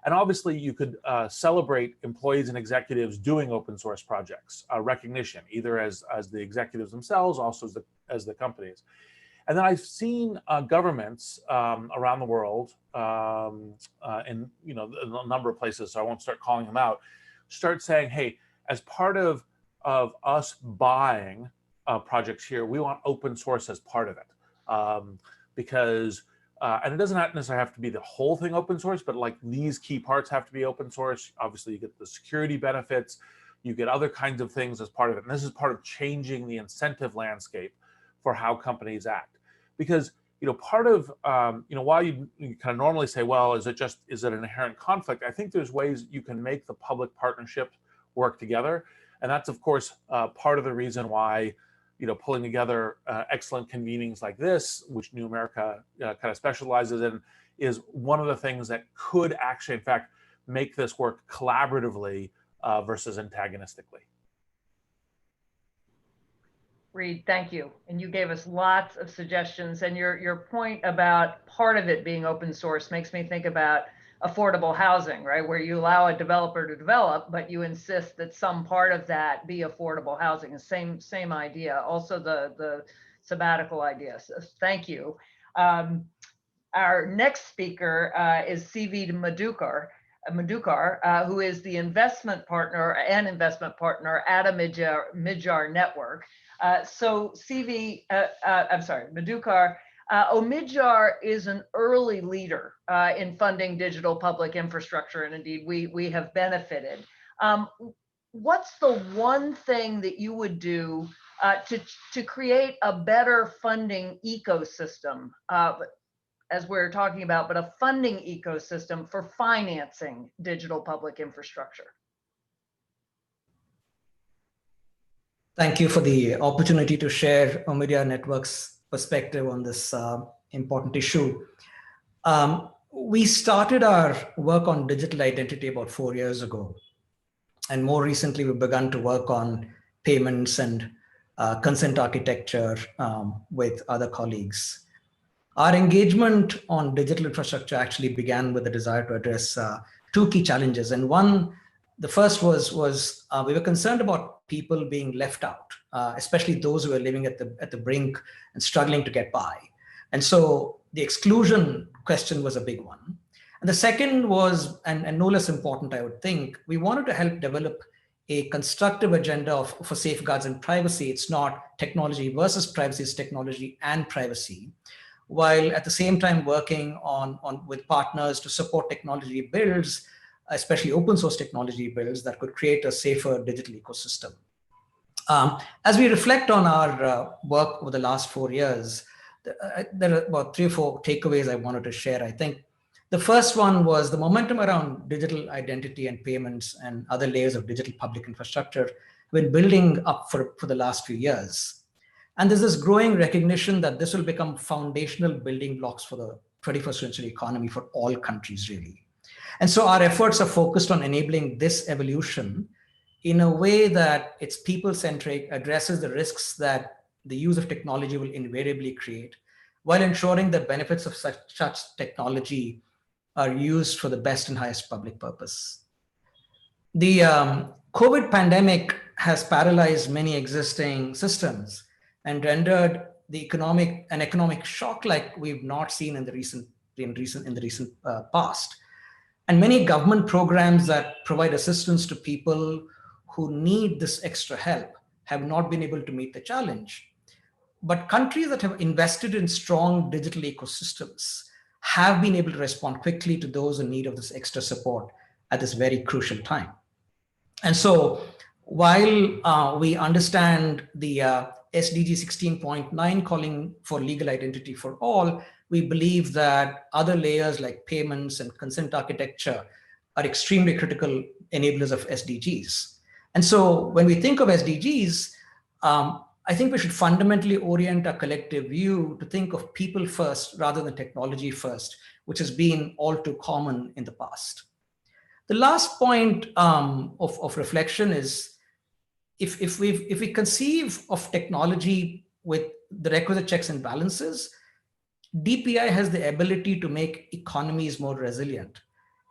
I: And obviously, you could celebrate employees and executives doing open source projects, recognition, either as the executives themselves, also as the companies. And then I've seen governments around the world, in a number of places, so I won't start calling them out, start saying, hey, as part of us buying projects here, we want open source as part of it, because and it doesn't necessarily have to be the whole thing open source, but like these key parts have to be open source. Obviously, you get the security benefits, you get other kinds of things as part of it. And this is part of changing the incentive landscape for how companies act. Because, part of, while you kind of normally say, well, is it an inherent conflict? I think there's ways you can make the public partnership work together. And that's, of course, part of the reason why pulling together excellent convenings like this, which New America kind of specializes in, is one of the things that could actually, in fact, make this work collaboratively versus antagonistically.
A: Reed, thank you. And you gave us lots of suggestions. And your point about part of it being open source makes me think about affordable housing, right? Where you allow a developer to develop, but you insist that some part of that be affordable housing. The same idea. Also the sabbatical idea. So thank you. Our next speaker is CV Madhukar, who is the investment partner at a Midjar network. So CV, I'm sorry, Madhukar, Omidjar is an early leader in funding digital public infrastructure, and indeed we have benefited. What's the one thing that you would do to create a better funding ecosystem, as we're talking about, but a funding ecosystem for financing digital public infrastructure?
J: Thank you for the opportunity to share Omidyar Network's perspective on this important issue. We started our work on digital identity about 4 years ago. And more recently, we've begun to work on payments and consent architecture with other colleagues. Our engagement on digital infrastructure actually began with the desire to address two key challenges. And the first was we were concerned about people being left out, especially those who are living at the brink and struggling to get by. And so the exclusion question was a big one. And the second was, and no less important, I would think, we wanted to help develop a constructive agenda for safeguards and privacy. It's not technology versus privacy, it's technology and privacy, while at the same time working with partners to support technology builds especially open source technology builds that could create a safer digital ecosystem. As we reflect on our work over the last 4 years, there are about 3 or 4 takeaways I wanted to share. I think the first one was the momentum around digital identity and payments and other layers of digital public infrastructure been building up for the last few years. And there's this growing recognition that this will become foundational building blocks for the 21st century economy for all countries, really. And so our efforts are focused on enabling this evolution in a way that it's people-centric, addresses the risks that the use of technology will invariably create, while ensuring the benefits of such technology are used for the best and highest public purpose. The COVID pandemic has paralyzed many existing systems and rendered an economic shock like we've not seen in the recent past. And many government programs that provide assistance to people who need this extra help have not been able to meet the challenge. But countries that have invested in strong digital ecosystems have been able to respond quickly to those in need of this extra support at this very crucial time. And so while we understand the SDG 16.9 calling for legal identity for all, we believe that other layers like payments and consent architecture are extremely critical enablers of SDGs. And so when we think of SDGs, I think we should fundamentally orient our collective view to think of people first rather than technology first, which has been all too common in the past. The last point of reflection is if we conceive of technology with the requisite checks and balances, DPI has the ability to make economies more resilient.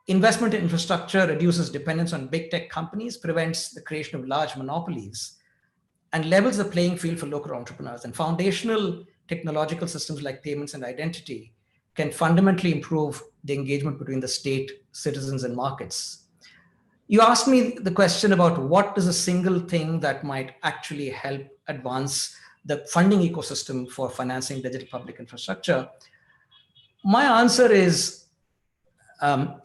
J: Investment in infrastructure reduces dependence on big tech companies, prevents the creation of large monopolies, and levels the playing field for local entrepreneurs. And foundational technological systems like payments and identity can fundamentally improve the engagement between the state, citizens, and markets. You asked me the question about what is a single thing that might actually help advance the funding ecosystem for financing digital public infrastructure. My answer is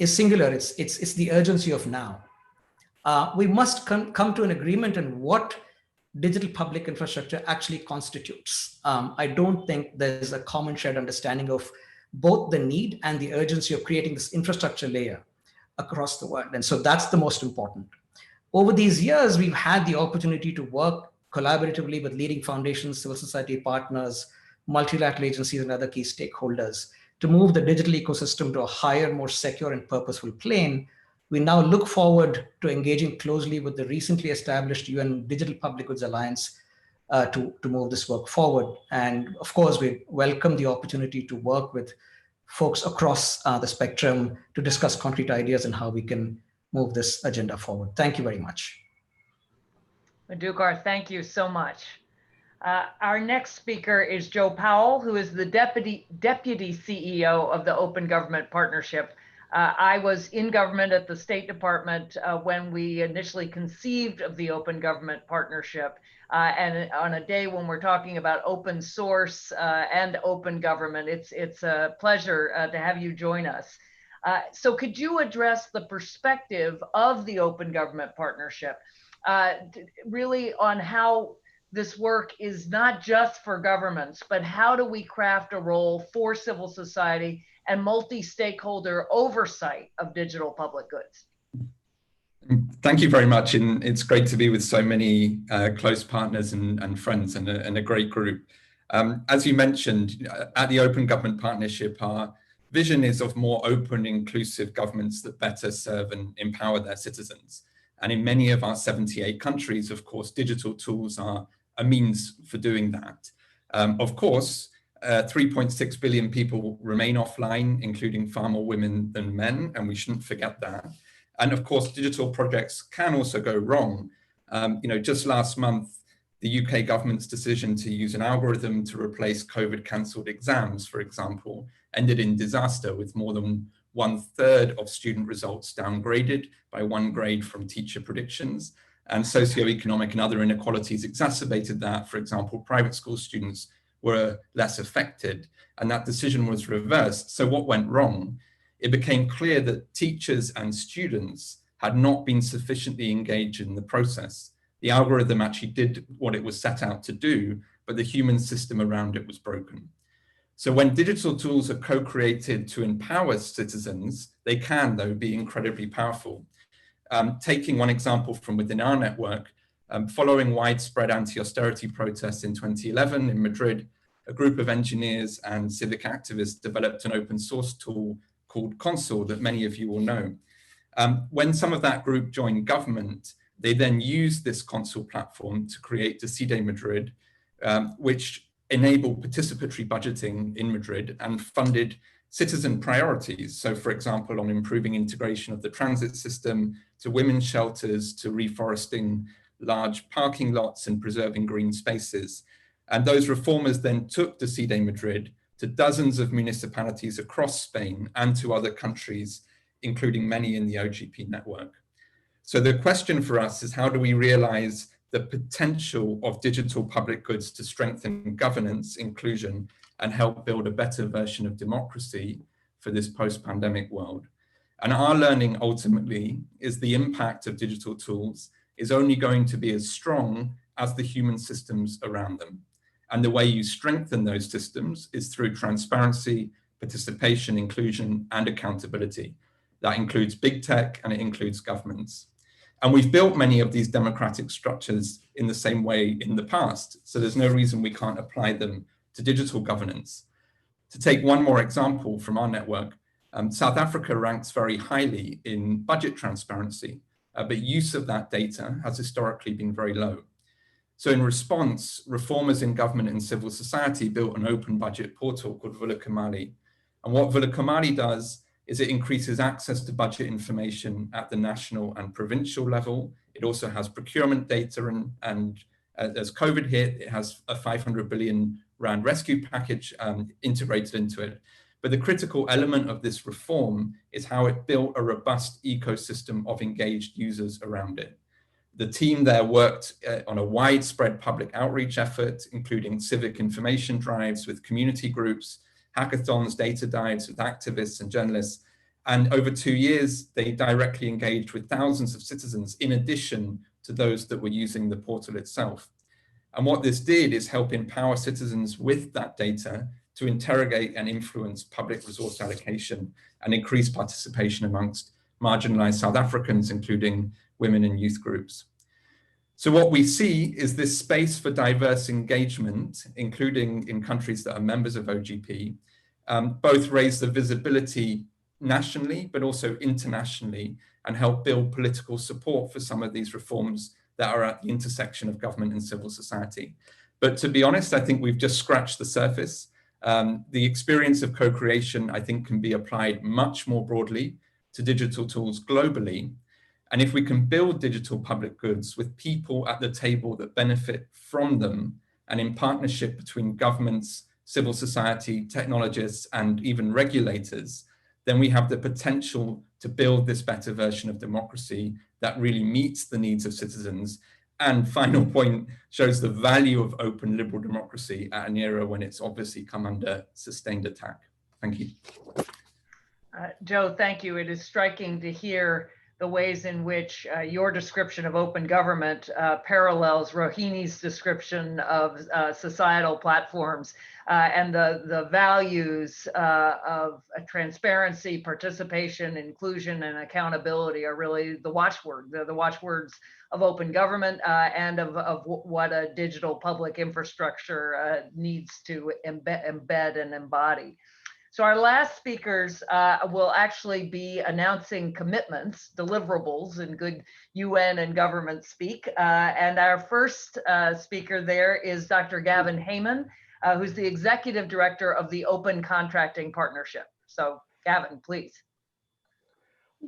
J: singular. It's the urgency of now. We must come to an agreement on what digital public infrastructure actually constitutes. I don't think there's a common shared understanding of both the need and the urgency of creating this infrastructure layer across the world. And so that's the most important. Over these years, we've had the opportunity to work collaboratively with leading foundations, civil society partners, multilateral agencies, and other key stakeholders to move the digital ecosystem to a higher, more secure and purposeful plane. We now look forward to engaging closely with the recently established UN Digital Public Goods Alliance to move this work forward. And of course, we welcome the opportunity to work with folks across the spectrum to discuss concrete ideas and how we can move this agenda forward. Thank you very much.
A: Madhukar, thank you so much. Our next speaker is Joe Powell, who is the Deputy CEO of the Open Government Partnership. I was in government at the State Department when we initially conceived of the Open Government Partnership. And on a day when we're talking about open source and open government, it's a pleasure to have you join us. So could you address the perspective of the Open Government Partnership, really on how this work is not just for governments, but how do we craft a role for civil society and multi-stakeholder oversight of digital public goods?
K: Thank you very much. And it's great to be with so many close partners and friends and a great group. As you mentioned, at the Open Government Partnership, our vision is of more open, inclusive governments that better serve and empower their citizens. And in many of our 78 countries, of course, digital tools are a means for doing that. Of course, 3.6 billion people remain offline, including far more women than men, and we shouldn't forget that. And of course, digital projects can also go wrong. Just last month, the UK government's decision to use an algorithm to replace COVID cancelled exams, for example, ended in disaster, with more than 1/3 of student results downgraded by 1 grade from teacher predictions. And socioeconomic and other inequalities exacerbated that. For example, private school students were less affected, and that decision was reversed. So what went wrong? it became clear that teachers and students had not been sufficiently engaged in the process. The algorithm actually did what it was set out to do, but the human system around it was broken. So when digital tools are co-created to empower citizens, they can, though, be incredibly powerful. Taking one example from within our network, following widespread anti-austerity protests in 2011 in Madrid, a group of engineers and civic activists developed an open source tool called Consul that many of you will know. When some of that group joined government, they then used this Consul platform to create Decide Madrid, which enabled participatory budgeting in Madrid and funded citizen priorities. So for example, on improving integration of the transit system, to women's shelters, to reforesting large parking lots and preserving green spaces. And those reformers then took Decide Madrid to dozens of municipalities across Spain and to other countries, including many in the OGP network. So the question for us is, how do we realize the potential of digital public goods to strengthen governance, inclusion, and help build a better version of democracy for this post-pandemic world? And our learning ultimately is the impact of digital tools is only going to be as strong as the human systems around them. And the way you strengthen those systems is through transparency, participation, inclusion, and accountability. That includes big tech and it includes governments. And we've built many of these democratic structures in the same way in the past. So there's no reason we can't apply them to digital governance. To take one more example from our network, South Africa ranks very highly in budget transparency, but use of that data has historically been very low. So in response, reformers in government and civil society built an open budget portal called Vulekamali. And what Vulekamali does is it increases access to budget information at the national and provincial level. It also has procurement data and as COVID hit, it has a 500 billion Rand rescue package integrated into it. But the critical element of this reform is how it built a robust ecosystem of engaged users around it. The team there worked on a widespread public outreach effort, including civic information drives with community groups, hackathons, data dives with activists and journalists. And over 2 years, they directly engaged with thousands of citizens in addition to those that were using the portal itself. And what this did is help empower citizens with that data to interrogate and influence public resource allocation and increase participation amongst marginalized South Africans, including women and youth groups. So what we see is this space for diverse engagement, including in countries that are members of OGP, both raise the visibility nationally, but also internationally, and help build political support for some of these reforms that are at the intersection of government and civil society. But to be honest, I think we've just scratched the surface. The experience of co-creation, I think, can be applied much more broadly to digital tools globally. And if we can build digital public goods with people at the table that benefit from them, and in partnership between governments, civil society, technologists, and even regulators, then we have the potential to build this better version of democracy that really meets the needs of citizens. And final point, shows the value of open liberal democracy at an era when it's obviously come under sustained attack. Thank you.
A: Joe, thank you. It is striking to hear the ways in which your description of open government parallels Rohini's description of societal platforms, and the values of transparency, participation, inclusion, and accountability are really the watchword. They're the watchwords of open government and of what a digital public infrastructure needs to embed and embody. So our last speakers will actually be announcing commitments, deliverables in good UN and government speak. And our first speaker there is Dr. Gavin Heyman, who's the Executive Director of the Open Contracting Partnership. So Gavin, please.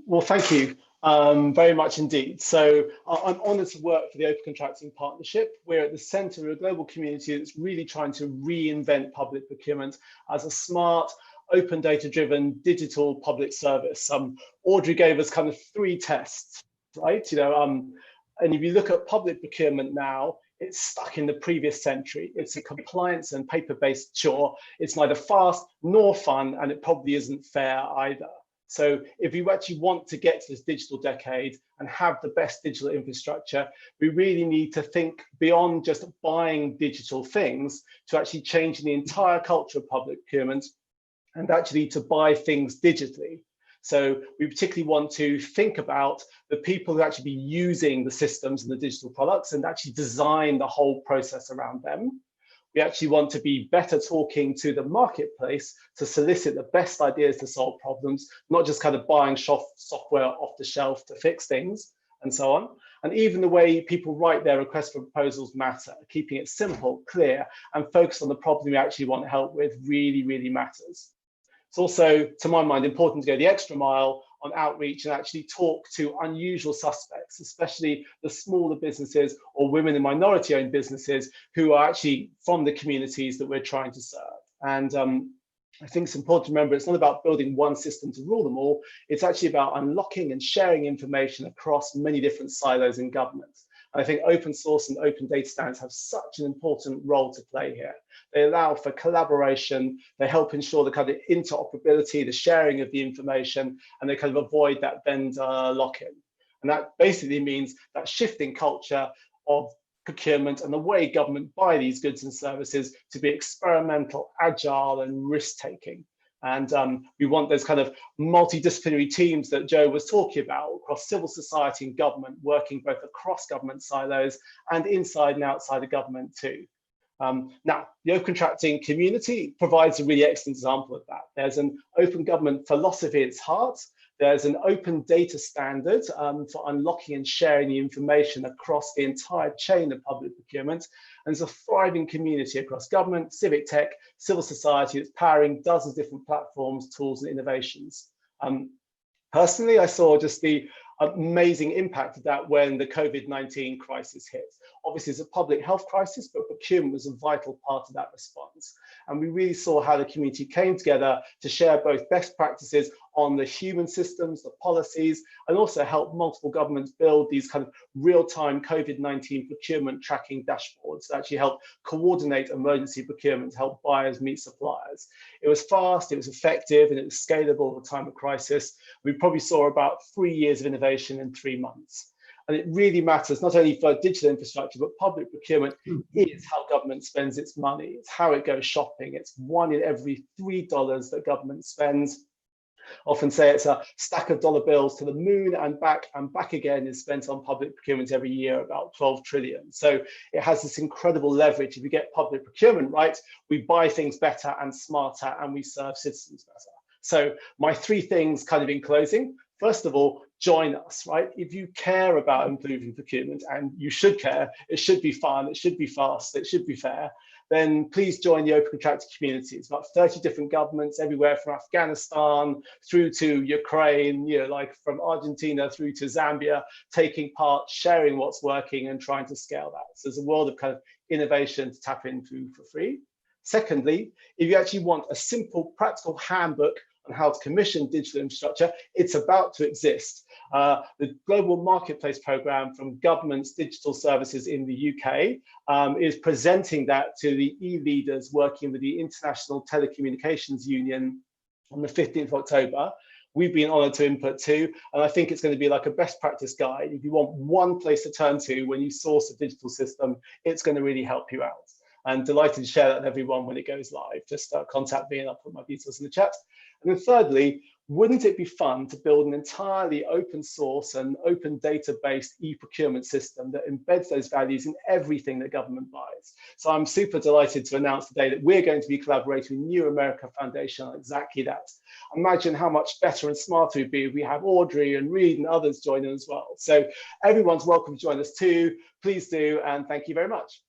L: Well, thank you very much indeed. So I'm honoured to work for the Open Contracting Partnership. We're at the centre of a global community that's really trying to reinvent public procurement as a smart, open data-driven digital public service. Audrey gave us kind of 3 tests, right? And if you look at public procurement now, it's stuck in the previous century. It's a compliance and paper-based chore. It's neither fast nor fun, and it probably isn't fair either. So if you actually want to get to this digital decade and have the best digital infrastructure, we really need to think beyond just buying digital things to actually changing the entire culture of public procurement and actually to buy things digitally. So we particularly want to think about the people who actually be using the systems and the digital products and actually design the whole process around them. We actually want to be better talking to the marketplace to solicit the best ideas to solve problems, not just kind of buying software off the shelf to fix things and so on. And even the way people write their requests for proposals matter, keeping it simple, clear, and focused on the problem you actually want help with really, really matters. It's also, to my mind, important to go the extra mile on outreach and actually talk to unusual suspects, especially the smaller businesses or women and minority-owned businesses who are actually from the communities that we're trying to serve. And I think it's important to remember it's not about building one system to rule them all. It's actually about unlocking and sharing information across many different silos in government. And I think open source and open data standards have such an important role to play here. They allow for collaboration, they help ensure the kind of interoperability, the sharing of the information, and they kind of avoid that vendor lock-in. And that basically means that shifting culture of procurement and the way government buy these goods and services to be experimental, agile, and risk-taking. And we want those kind of multidisciplinary teams that Joe was talking about across civil society and government, working both across government silos and inside and outside of government too. Now, the open contracting community provides a really excellent example of that. There's an open government philosophy at its heart. There's an open data standard for unlocking and sharing the information across the entire chain of public procurement. And there's a thriving community across government, civic tech, civil society that's powering dozens of different platforms, tools, and innovations. Personally, I saw just the amazing impact of that when the COVID-19 crisis hit. Obviously, it's a public health crisis, but procurement was a vital part of that response. And we really saw how the community came together to share both best practices on the human systems, the policies, and also help multiple governments build these kind of real-time COVID-19 procurement tracking dashboards that actually help coordinate emergency procurement to help buyers meet suppliers. It was fast, it was effective, and it was scalable at a time of crisis. We probably saw about 3 years of innovation in 3 months. And it really matters, not only for digital infrastructure, but public procurement is how government spends its money. It's how it goes shopping. It's 1 in every $3 that government spends. Often say it's a stack of dollar bills to the moon and back again is spent on public procurement every year, about 12 trillion. So it has this incredible leverage. If we get public procurement right, we buy things better and smarter and we serve citizens better. So my 3 things kind of in closing. First of all, join us, right? If you care about improving procurement, and you should care, it should be fun, it should be fast, it should be fair, then please join the open contracting community. It's about 30 different governments everywhere from Afghanistan through to Ukraine, you know, like from Argentina through to Zambia, taking part, sharing what's working and trying to scale that. So there's a world of kind of innovation to tap into for free. Secondly, if you actually want a simple, practical handbook on how to commission digital infrastructure, it's about to exist. The Global Marketplace Programme from Government's Digital Services in the UK is presenting that to the e-leaders working with the International Telecommunications Union on the 15th of October. We've been honoured to input too, and I think it's going to be like a best practice guide. If you want one place to turn to when you source a digital system, it's going to really help you out. And delighted to share that with everyone when it goes live. Just contact me and I'll put my details in the chat. And then thirdly, wouldn't it be fun to build an entirely open source and open data-based e-procurement system that embeds those values in everything that government buys? So I'm super delighted to announce today that we're going to be collaborating with New America Foundation on exactly that. Imagine how much better and smarter it would be if we have Audrey and Reed and others join in as well. So everyone's welcome to join us too. Please do, and thank you very much.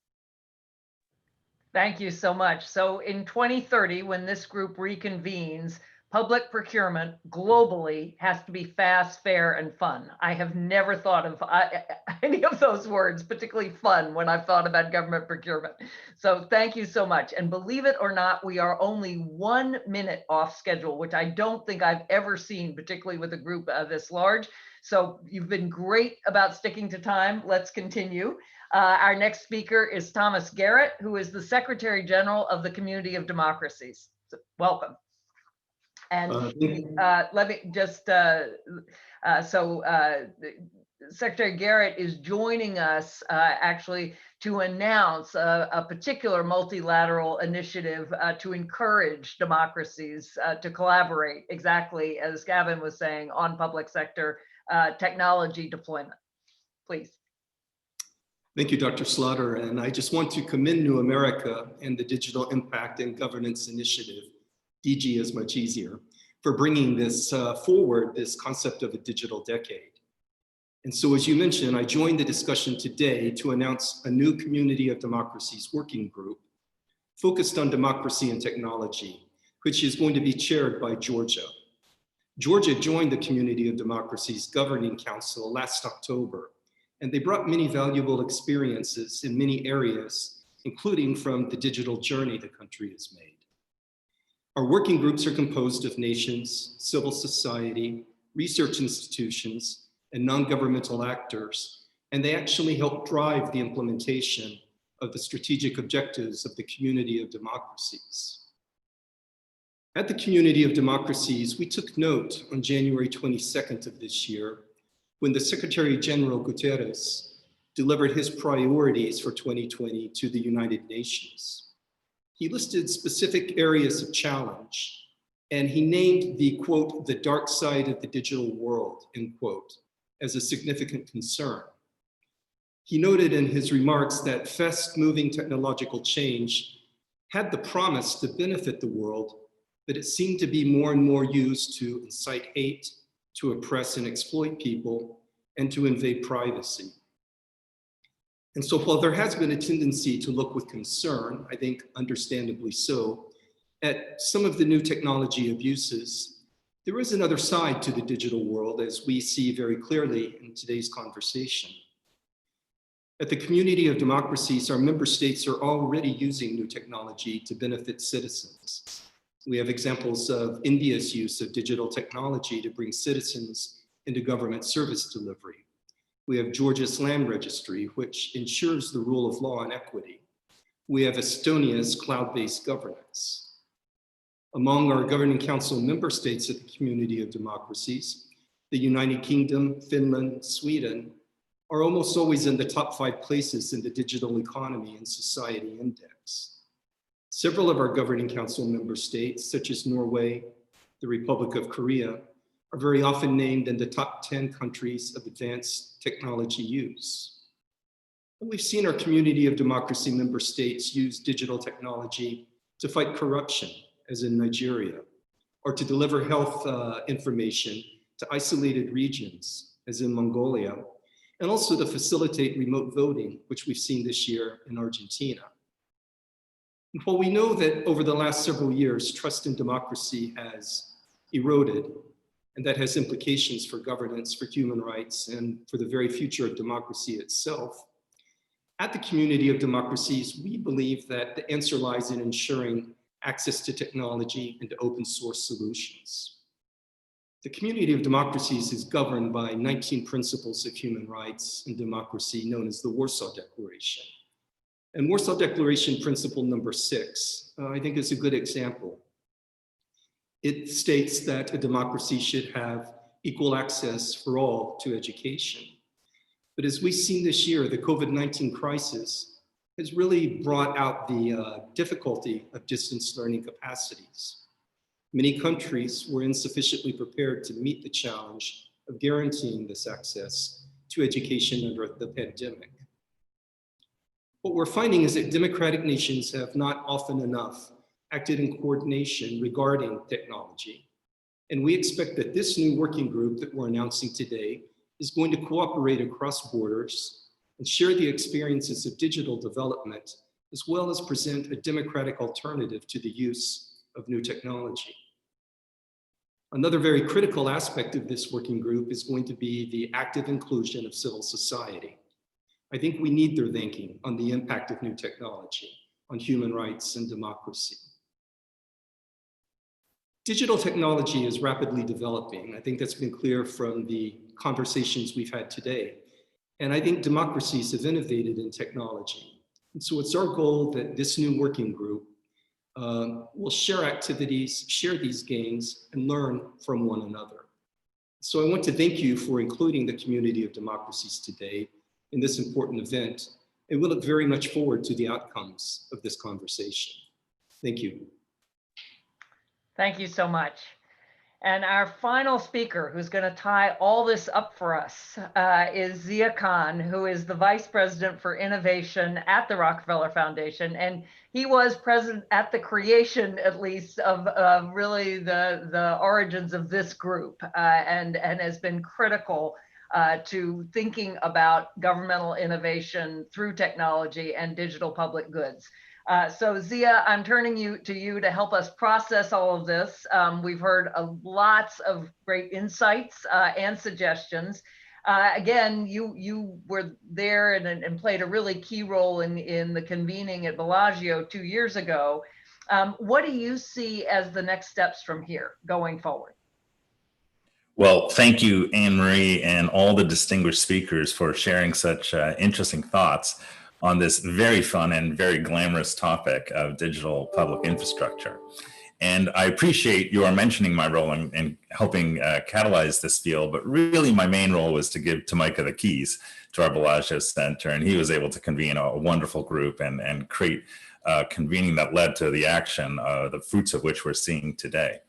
A: Thank you so much. So in 2030, when this group reconvenes, public procurement globally has to be fast, fair, and fun. I have never thought of any of those words, particularly fun, when I've thought about government procurement. So thank you so much. And believe it or not, we are only 1 minute off schedule, which I don't think I've ever seen, particularly with a group this large. So you've been great about sticking to time. Let's continue. Our next speaker is Thomas Garrett, who is the Secretary General of the Community of Democracies. So, welcome. And let me just, Secretary Garrett is joining us actually to announce a particular multilateral initiative to encourage democracies to collaborate, exactly as Gavin was saying, on public sector technology deployment. Please.
M: Thank you, Dr. Slaughter. And I just want to commend New America and the Digital Impact and Governance Initiative, DG is much easier, for bringing this forward, this concept of a digital decade. And so, as you mentioned, I joined the discussion today to announce a new Community of Democracies working group focused on democracy and technology, which is going to be chaired by Georgia. Georgia joined the Community of Democracies Governing Council last October, and they brought many valuable experiences in many areas, including from the digital journey the country has made. Our working groups are composed of nations, civil society, research institutions, and non-governmental actors, and they actually help drive the implementation of the strategic objectives of the Community of Democracies. At the Community of Democracies, we took note on January 22nd of this year when the Secretary General Guterres delivered his priorities for 2020 to the United Nations. He listed specific areas of challenge, and he named the, quote, the dark side of the digital world, end quote, as a significant concern. He noted in his remarks that fast-moving technological change had the promise to benefit the world, but it seemed to be more and more used to incite hate, to oppress and exploit people, and to invade privacy. And so while there has been a tendency to look with concern, I think understandably so, at some of the new technology abuses, there is another side to the digital world, as we see very clearly in today's conversation. At the Community of Democracies, our member states are already using new technology to benefit citizens. We have examples of India's use of digital technology to bring citizens into government service delivery. We have Georgia's land registry, which ensures the rule of law and equity. We have Estonia's cloud-based governance. Among our Governing Council member states at the Community of Democracies, the United Kingdom, Finland, Sweden are almost always in the top 5 places in the Digital Economy and Society Index. Several of our Governing Council member states, such as Norway, the Republic of Korea, are very often named in the top 10 countries of advanced technology use. And we've seen our Community of Democracy member states use digital technology to fight corruption, as in Nigeria, or to deliver health information to isolated regions, as in Mongolia, and also to facilitate remote voting, which we've seen this year in Argentina. And while we know that over the last several years, trust in democracy has eroded, and that has implications for governance, for human rights, and for the very future of democracy itself, at the Community of Democracies, we believe that the answer lies in ensuring access to technology and to open source solutions. The Community of Democracies is governed by 19 principles of human rights and democracy known as the Warsaw Declaration. And Warsaw Declaration principle number 6, I think is a good example. It states that a democracy should have equal access for all to education. But as we've seen this year, the COVID-19 crisis has really brought out the difficulty of distance learning capacities. Many countries were insufficiently prepared to meet the challenge of guaranteeing this access to education under the pandemic. What we're finding is that democratic nations have not often enough acted in coordination regarding technology. And we expect that this new working group that we're announcing today is going to cooperate across borders and share the experiences of digital development, as well as present a democratic alternative to the use of new technology. Another very critical aspect of this working group is going to be the active inclusion of civil society. I think we need their thinking on the impact of new technology on human rights and democracy. Digital technology is rapidly developing. I think that's been clear from the conversations we've had today. And I think democracies have innovated in technology. And so it's our goal that this new working group will share activities, share these gains, and learn from one another. So I want to thank you for including the community of democracies today in this important event, and we look very much forward to the outcomes of this conversation. Thank you.
A: Thank you so much. And our final speaker, who's going to tie all this up for us, is Zia Khan, who is the Vice President for Innovation at the Rockefeller Foundation. And he was present at the creation, at least, of really the origins of this group, and has been critical to thinking about governmental innovation through technology and digital public goods. So Zia, I'm turning to you to help us process all of this. We've heard lots of great insights and suggestions. Again, you were there and played a really key role in the convening at Bellagio 2 years ago. What do you see as the next steps from here going forward?
N: Well, thank you, Anne-Marie, and all the distinguished speakers for sharing such interesting thoughts on this very fun and very glamorous topic of digital public infrastructure. And I appreciate your mentioning my role in helping catalyze this field, but really my main role was to give Micah the keys to our Bellagio Center, and he was able to convene a wonderful group and create convening that led to the action, the fruits of which we're seeing today.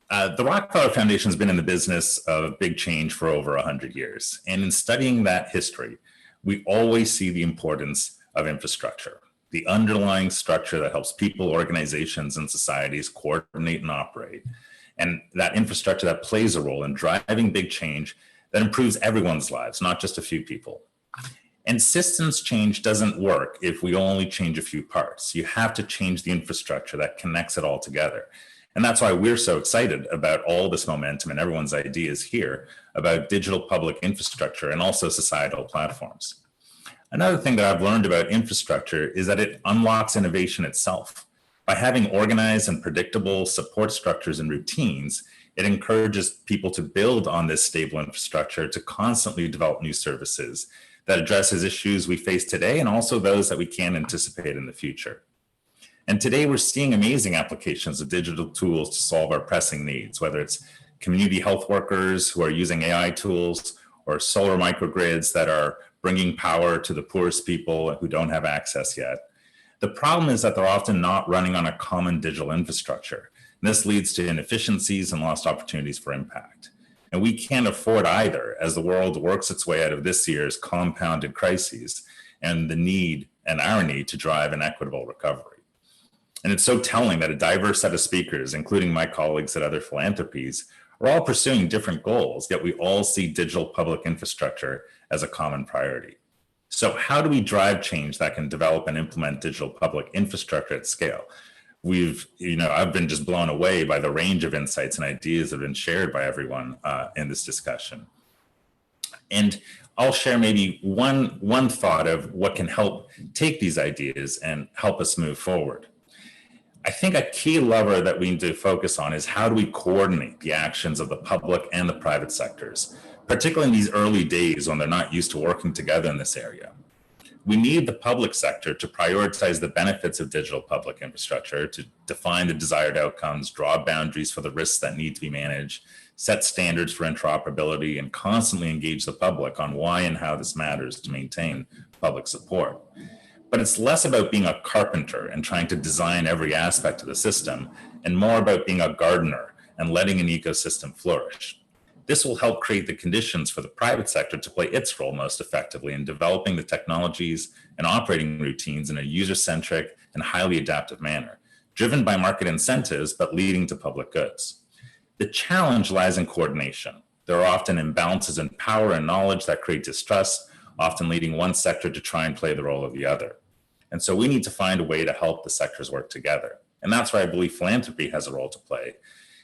N: The Rockefeller Foundation has been in the business of big change for over 100 years. And in studying that history, we always see the importance of infrastructure, the underlying structure that helps people, organizations, and societies coordinate and operate. And that infrastructure that plays a role in driving big change that improves everyone's lives, not just a few people. And systems change doesn't work if we only change a few parts. You have to change the infrastructure that connects it all together. And that's why we're so excited about all this momentum and everyone's ideas here about digital public infrastructure and also societal platforms. Another thing that I've learned about infrastructure is that it unlocks innovation itself. By having organized and predictable support structures and routines, it encourages people to build on this stable infrastructure to constantly develop new services that addresses issues we face today and also those that we can anticipate in the future. And today we're seeing amazing applications of digital tools to solve our pressing needs, whether it's community health workers who are using AI tools or solar microgrids that are bringing power to the poorest people who don't have access yet. The problem is that they're often not running on a common digital infrastructure. And this leads to inefficiencies and lost opportunities for impact. And we can't afford either as the world works its way out of this year's compounded crises and the need and our need to drive an equitable recovery. And it's so telling that a diverse set of speakers, including my colleagues at other philanthropies, are all pursuing different goals, yet we all see digital public infrastructure as a common priority. So how do we drive change that can develop and implement digital public infrastructure at scale? I've been just blown away by the range of insights and ideas that have been shared by everyone in this discussion. And I'll share maybe one thought of what can help take these ideas and help us move forward. I think a key lever that we need to focus on is how do we coordinate the actions of the public and the private sectors, particularly in these early days when they're not used to working together in this area. We need the public sector to prioritize the benefits of digital public infrastructure, to define the desired outcomes, draw boundaries for the risks that need to be managed, set standards for interoperability, and constantly engage the public on why and how this matters to maintain public support. But it's less about being a carpenter and trying to design every aspect of the system, and more about being a gardener and letting an ecosystem flourish. This will help create the conditions for the private sector to play its role most effectively in developing the technologies and operating routines in a user-centric and highly adaptive manner, driven by market incentives, but leading to public goods. The challenge lies in coordination. There are often imbalances in power and knowledge that create distrust, often leading one sector to try and play the role of the other. And so we need to find a way to help the sectors work together. And that's why I believe philanthropy has a role to play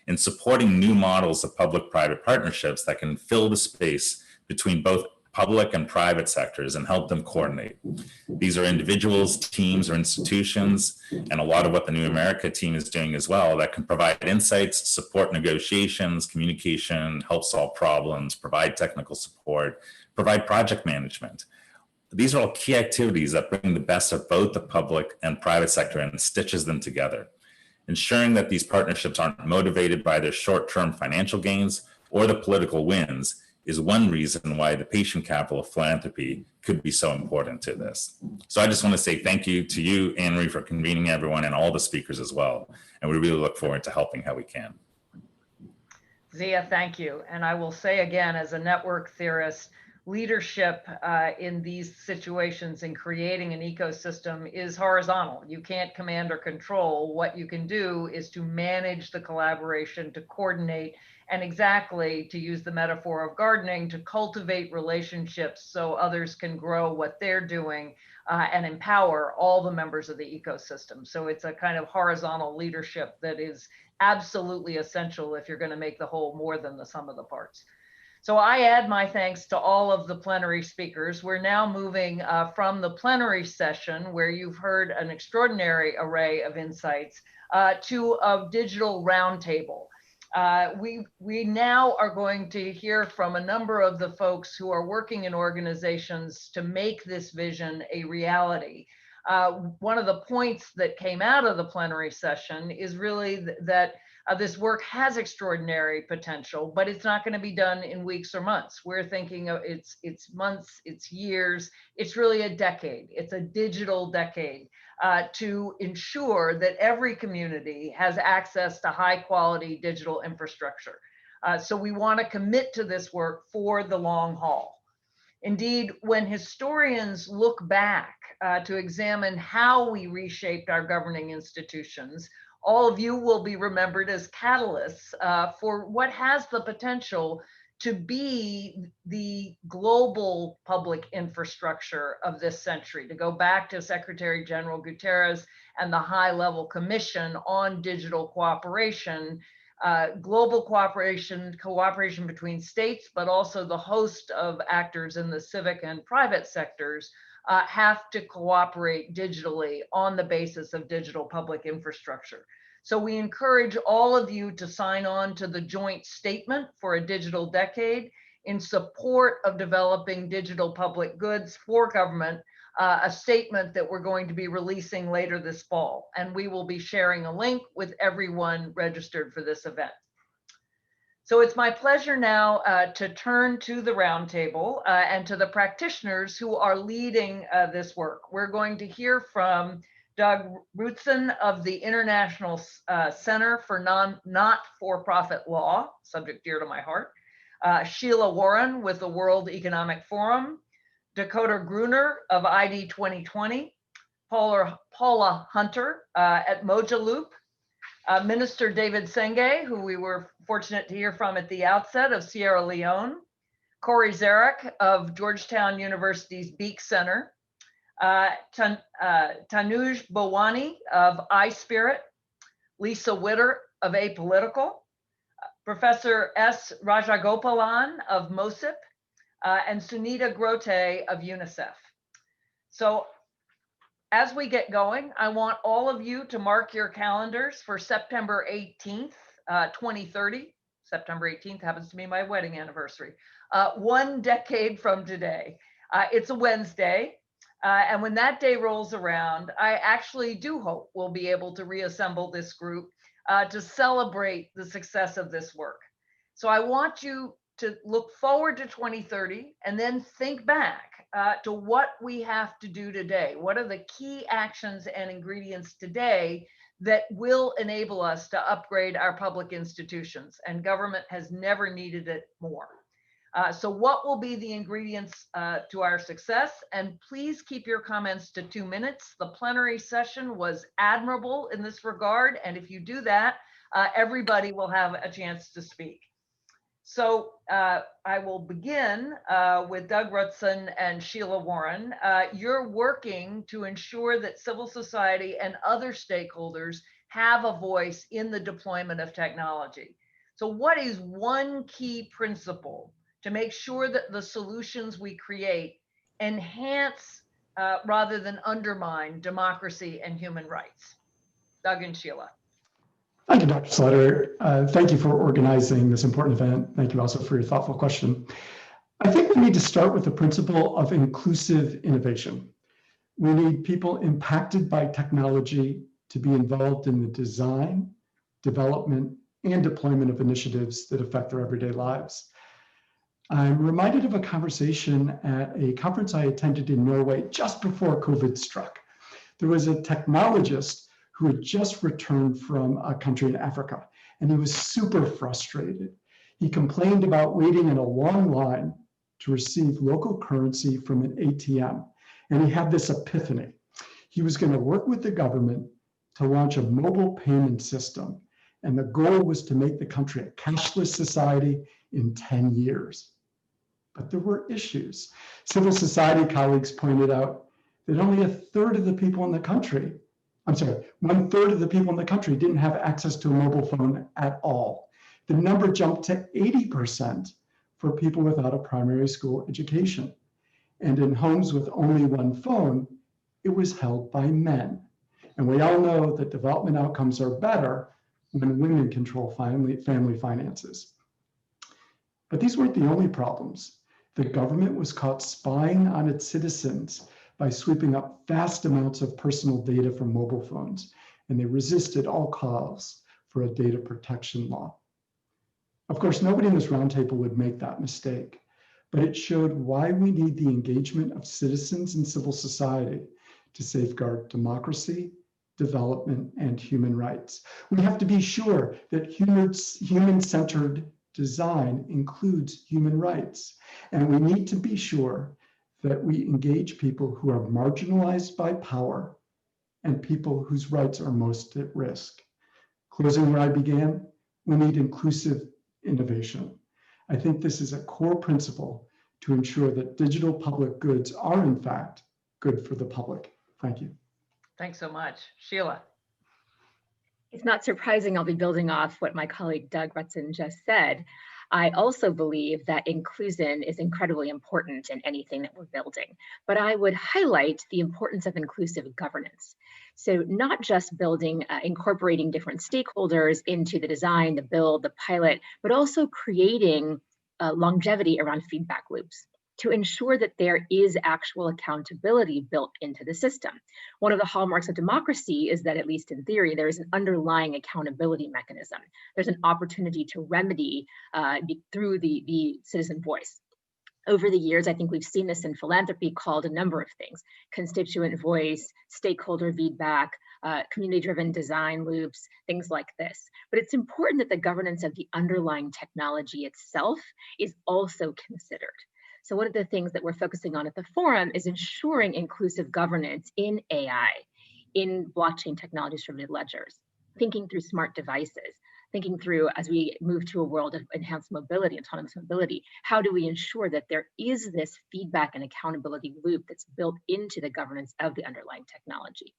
N: in supporting new models of public-private partnerships that can fill the space between both public and private sectors and help them coordinate. These are individuals, teams, or institutions, and a lot of what the New America team is doing as well that can provide insights, support negotiations, communication, help solve problems, provide technical support, provide project management. These are all key activities that bring the best of both the public and private sector and stitches them together. Ensuring that these partnerships aren't motivated by their short-term financial gains or the political wins is one reason why the patient capital of philanthropy could be so important to this. So I just want to say thank you to you, Anne-Marie, for convening everyone and all the speakers as well. And we really look forward to helping how we can.
A: Zia, thank you. And I will say again, as a network theorist, leadership in these situations in creating an ecosystem is horizontal. You can't command or control. What you can do is to manage the collaboration, to coordinate, and exactly, to use the metaphor of gardening, to cultivate relationships so others can grow what they're doing and empower all the members of the ecosystem. So it's a kind of horizontal leadership that is absolutely essential if you're going to make the whole more than the sum of the parts. So I add my thanks to all of the plenary speakers. We're now moving from the plenary session, where you've heard an extraordinary array of insights, to a digital roundtable. We now are going to hear from a number of the folks who are working in organizations to make this vision a reality. One of the points that came out of the plenary session is really that this work has extraordinary potential, but it's not going to be done in weeks or months. We're thinking of it's months, it's years, it's really a decade. It's a digital decade to ensure that every community has access to high quality digital infrastructure. So we want to commit to this work for the long haul. Indeed, when historians look back to examine how we reshaped our governing institutions, all of you will be remembered as catalysts for what has the potential to be the global public infrastructure of this century. To go back to Secretary General Guterres and the high-level commission on digital cooperation, global cooperation between states, but also the host of actors in the civic and private sectors have to cooperate digitally on the basis of digital public infrastructure. So we encourage all of you to sign on to the joint statement for a digital decade in support of developing digital public goods for government, a statement that we're going to be releasing later this fall. And we will be sharing a link with everyone registered for this event. So it's my pleasure now to turn to the roundtable and to the practitioners who are leading this work. We're going to hear from Doug Rutzen of the International Center for Not-for-Profit Law, subject dear to my heart, Sheila Warren with the World Economic Forum, Dakota Gruner of ID 2020, Paula Hunter at Moja Loop, Minister David Senge, who we were fortunate to hear from at the outset, of Sierra Leone, Corey Zarek of Georgetown University's Beek Center, Tanuj Bhawani of iSpirit, Lisa Witter of Apolitical, Professor S. Rajagopalan of MOSIP, and Sunita Grote of UNICEF. So as we get going, I want all of you to mark your calendars for September 18th, 2030. September 18th happens to be my wedding anniversary. 1 decade from today. It's a Wednesday. And when that day rolls around, I actually do hope we'll be able to reassemble this group to celebrate the success of this work. So I want you to look forward to 2030 and then think back to what we have to do today. What are the key actions and ingredients today that will enable us to upgrade our public institutions? And government has never needed it more. So what will be the ingredients to our success? And please keep your comments to 2 minutes. The plenary session was admirable in this regard. And if you do that, everybody will have a chance to speak. So I will begin with Doug Rutzen and Sheila Warren. You're working to ensure that civil society and other stakeholders have a voice in the deployment of technology. So what is one key principle to make sure that the solutions we create enhance rather than undermine democracy and human rights? Doug and Sheila.
O: Thank you, Dr. Slaughter. Thank you for organizing this important event. Thank you also for your thoughtful question. I think we need to start with the principle of inclusive innovation. We need people impacted by technology to be involved in the design, development, and deployment of initiatives that affect their everyday lives. I'm reminded of a conversation at a conference I attended in Norway just before COVID struck. There was a technologist who had just returned from a country in Africa, and he was super frustrated. He complained about waiting in a long line to receive local currency from an ATM, and he had this epiphany. He was going to work with the government to launch a mobile payment system, and the goal was to make the country a cashless society in 10 years. But there were issues. Civil society colleagues pointed out that only 1/3 of the people in the country, 1/3 of the people in the country didn't have access to a mobile phone at all. The number jumped to 80% for people without a primary school education. And in homes with only one phone, it was held by men. And we all know that development outcomes are better when women control family finances. But these weren't the only problems. The government was caught spying on its citizens by sweeping up vast amounts of personal data from mobile phones, and they resisted all calls for a data protection law. Of course, nobody in this roundtable would make that mistake, but it showed why we need the engagement of citizens and civil society to safeguard democracy, development, and human rights. We have to be sure that human-centered design includes human rights, and we need to be sure that we engage people who are marginalized by power and people whose rights are most at risk. Closing where I began, we need inclusive innovation. I think this is a core principle to ensure that digital public goods are in fact good for the public. Thank you.
A: Thanks so much. Sheila.
P: It's not surprising I'll be building off what my colleague Doug Rutson just said. I also believe that inclusion is incredibly important in anything that we're building, but I would highlight the importance of inclusive governance. So not just building, incorporating different stakeholders into the design, the build, the pilot, but also creating longevity around feedback loops to ensure that there is actual accountability built into the system. One of the hallmarks of democracy is that, at least in theory, there is an underlying accountability mechanism. There's an opportunity to remedy through the citizen voice. Over the years, I think we've seen this in philanthropy called a number of things: constituent voice, stakeholder feedback, community-driven design loops, things like this. But it's important that the governance of the underlying technology itself is also considered. So one of the things that we're focusing on at the forum is ensuring inclusive governance in AI, in blockchain technology distributed ledgers, thinking through smart devices, thinking through, as we move to a world of enhanced mobility, autonomous mobility, how do we ensure that there is this feedback and accountability loop that's built into the governance of the underlying technology?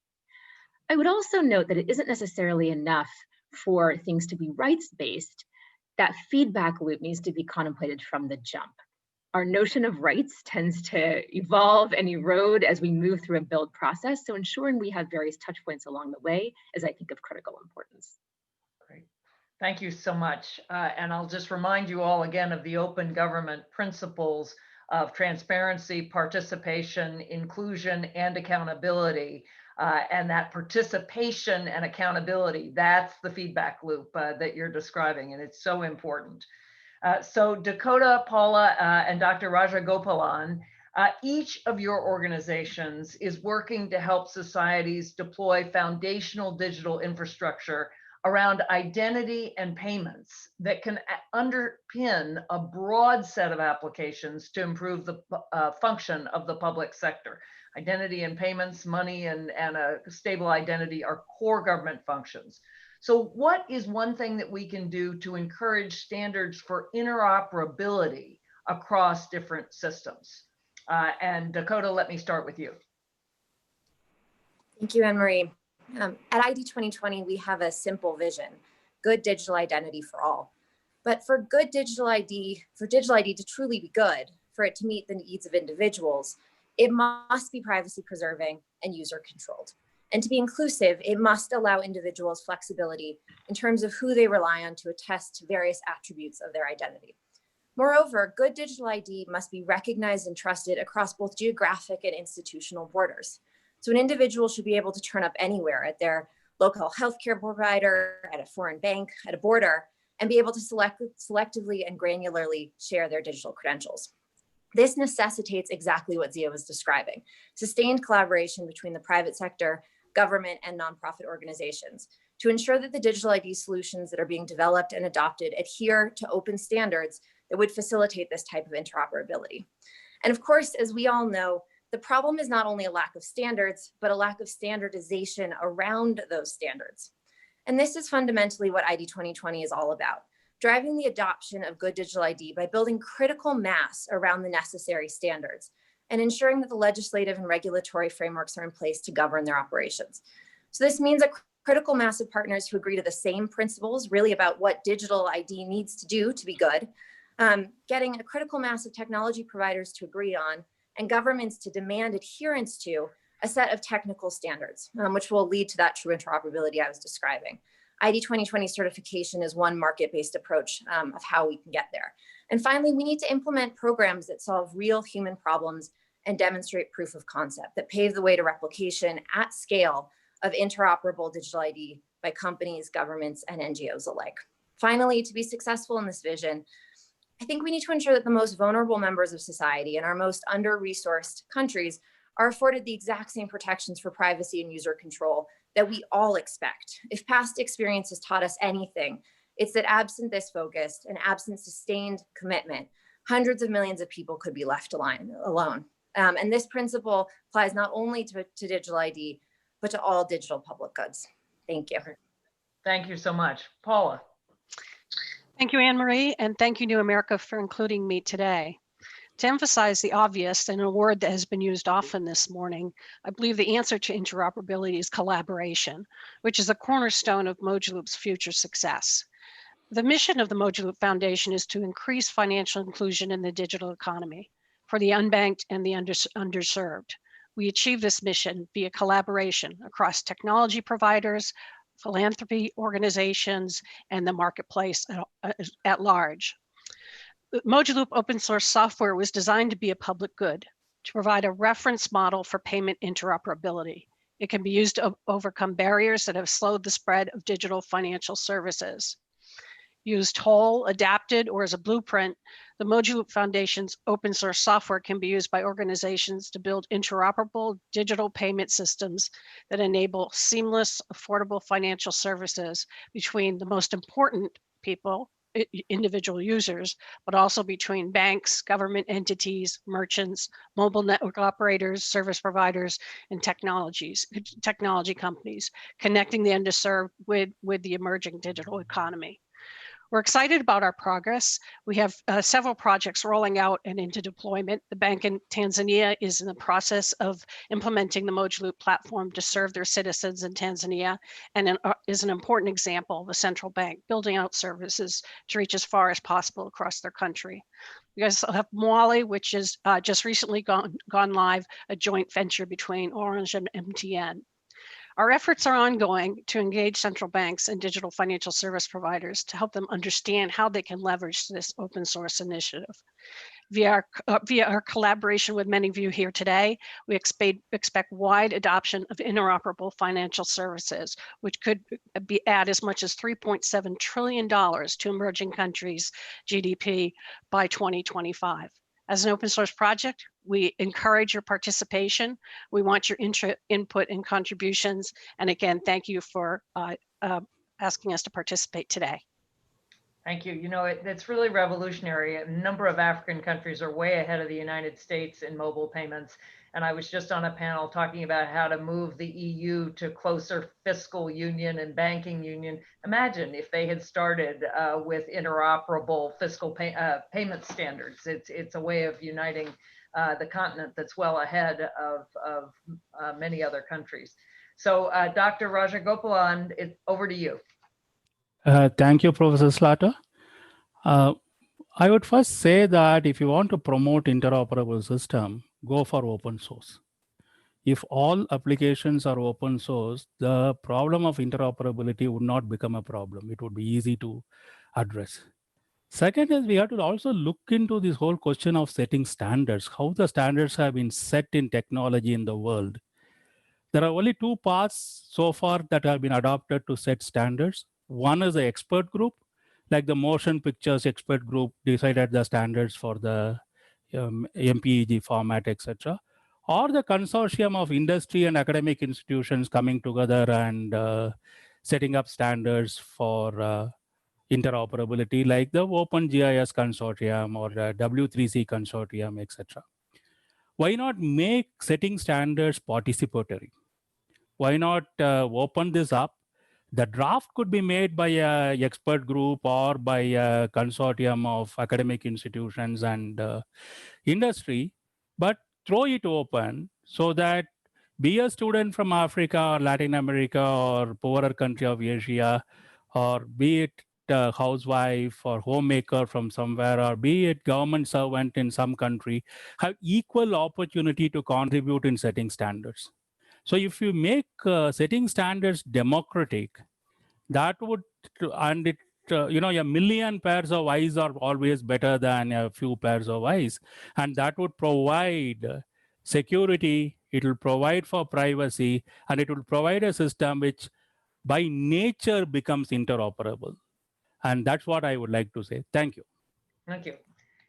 P: I would also note that it isn't necessarily enough for things to be rights-based. That feedback loop needs to be contemplated from the jump. Our notion of rights tends to evolve and erode as we move through a build process. So ensuring we have various touch points along the way is, I think, of critical importance.
A: Great. Thank you so much. And I'll just remind you all again of the open government principles of transparency, participation, inclusion, and accountability. And that participation and accountability, that's the feedback loop that you're describing, and it's so important. So Dakota, Paula, and Dr. Rajagopalan, each of your organizations is working to help societies deploy foundational digital infrastructure around identity and payments that can underpin a broad set of applications to improve the function of the public sector. Identity and payments, money, and a stable identity are core government functions. So what is one thing that we can do to encourage standards for interoperability across different systems? And Dakota, let me start with you.
Q: Thank you, Anne-Marie. At ID 2020, we have a simple vision: good digital identity for all. But for digital ID to truly be good, for it to meet the needs of individuals, it must be privacy preserving and user controlled. And to be inclusive, it must allow individuals flexibility in terms of who they rely on to attest to various attributes of their identity. Moreover, good digital ID must be recognized and trusted across both geographic and institutional borders. So an individual should be able to turn up anywhere at their local healthcare provider, at a foreign bank, at a border, and be able to selectively and granularly share their digital credentials. This necessitates exactly what Zia was describing: sustained collaboration between the private sector, government, and nonprofit organizations to ensure that the digital ID solutions that are being developed and adopted adhere to open standards that would facilitate this type of interoperability. And of course, as we all know, the problem is not only a lack of standards, but a lack of standardization around those standards. And this is fundamentally what ID 2020 is all about: driving the adoption of good digital ID by building critical mass around the necessary standards and ensuring that the legislative and regulatory frameworks are in place to govern their operations. So this means a critical mass of partners who agree to the same principles, really about what digital ID needs to do to be good, getting a critical mass of technology providers to agree on, and governments to demand adherence to a set of technical standards, which will lead to that true interoperability I was describing. ID 2020 certification is one market-based approach of how we can get there. And finally, we need to implement programs that solve real human problems and demonstrate proof of concept that pave the way to replication at scale of interoperable digital ID by companies, governments, and NGOs alike. Finally, to be successful in this vision, I think we need to ensure that the most vulnerable members of society and our most under-resourced countries are afforded the exact same protections for privacy and user control that we all expect. If past experience has taught us anything, it's that absent this focus and absent sustained commitment, hundreds of millions of people could be left alone. And this principle applies not only to digital ID, but to all digital public goods. Thank you.
A: Thank you so much. Paula.
R: Thank you, Anne-Marie, and thank you, New America, for including me today. To emphasize the obvious, and a word that has been used often this morning, I believe the answer to interoperability is collaboration, which is a cornerstone of Mojiloop's future success. The mission of the Mojiloop Foundation is to increase financial inclusion in the digital economy for the unbanked and the underserved. We achieve this mission via collaboration across technology providers, philanthropy organizations, and the marketplace at large. Mojiloop open source software was designed to be a public good, to provide a reference model for payment interoperability. It can be used to overcome barriers that have slowed the spread of digital financial services. Used whole, adapted, or as a blueprint, the Mojiloop Foundation's open source software can be used by organizations to build interoperable digital payment systems that enable seamless, affordable financial services between the most important people, individual users, but also between banks, government entities, merchants, mobile network operators, service providers, and technology companies, connecting the underserved with the emerging digital economy. We're excited about our progress. We have several projects rolling out and into deployment. The bank in Tanzania is in the process of implementing the Mojiloop platform to serve their citizens in Tanzania, and is an important example of a central bank building out services to reach as far as possible across their country. We also have Mwali, which is just recently gone live, a joint venture between Orange and MTN. Our efforts are ongoing to engage central banks and digital financial service providers to help them understand how they can leverage this open source initiative. Via our collaboration with many of you here today, we expect wide adoption of interoperable financial services, which could add as much as $3.7 trillion to emerging countries' GDP by 2025. As an open source project, we encourage your participation. We want your input and contributions. And again, thank you for asking us to participate today.
A: Thank you. You know, it's really revolutionary. A number of African countries are way ahead of the United States in mobile payments. And I was just on a panel talking about how to move the EU to closer fiscal union and banking union. Imagine if they had started with interoperable fiscal payment standards. It's a way of uniting the continent that's well ahead of many other countries. So Dr. Rajagopalan, over to you.
S: Thank you, Professor Slater. I would first say that if you want to promote interoperable system, go for open source. If all applications are open source, the problem of interoperability would not become a problem. It would be easy to address. Second is we have to also look into this whole question of setting standards, how the standards have been set in technology in the world. there are only two paths so far that have been adopted to set standards. One is the expert group, like the motion pictures expert group decided the standards for the MPEG format, etc. Or the consortium of industry and academic institutions coming together and setting up standards for interoperability, like the OpenGIS Consortium or the W3C Consortium, etc. Why not make setting standards participatory? Why not open this up? The draft could be made by an expert group or by a consortium of academic institutions and industry, but throw it open so that be a student from Africa or Latin America or poorer country of Asia, or be it a housewife or homemaker from somewhere, or be it government servant in some country, have equal opportunity to contribute in setting standards. So if you make setting standards democratic, that would, and it, a million pairs of eyes are always better than a few pairs of eyes. And that would provide security, it will provide for privacy, and it will provide a system which by nature becomes interoperable. And that's what I would like to say. Thank you.
A: Thank you.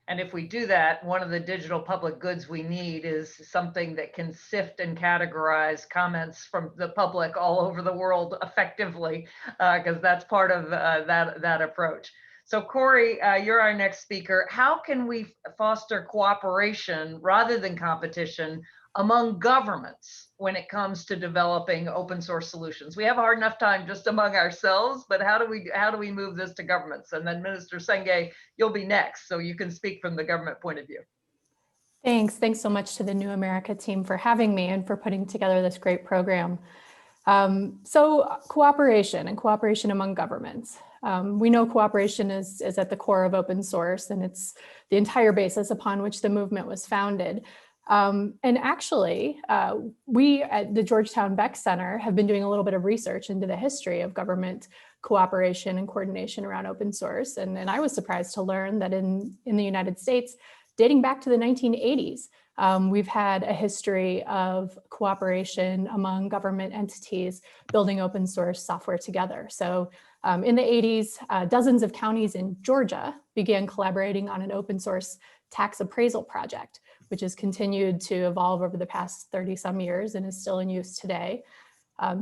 A: And if we do that, one of the digital public goods we need is something that can sift and categorize comments from the public all over the world effectively, because that's part of that approach. So Corey, you're our next speaker. How can we foster cooperation rather than competition among governments when it comes to developing open source solutions? We have a hard enough time just among ourselves, but how do we move this to governments? And then Minister Senge, you'll be next, so you can speak from the government point of view.
T: Thanks so much to the New America team for having me and for putting together this great program. So cooperation among governments. We know cooperation is at the core of open source, and it's the entire basis upon which the movement was founded. And actually, we at the Georgetown Beck Center have been doing a little bit of research into the history of government cooperation and coordination around open source. And I was surprised to learn that in the United States, dating back to the 1980s, we've had a history of cooperation among government entities building open source software together. So in the 80s, dozens of counties in Georgia began collaborating on an open source tax appraisal project, which has continued to evolve over the past 30 some years and is still in use today.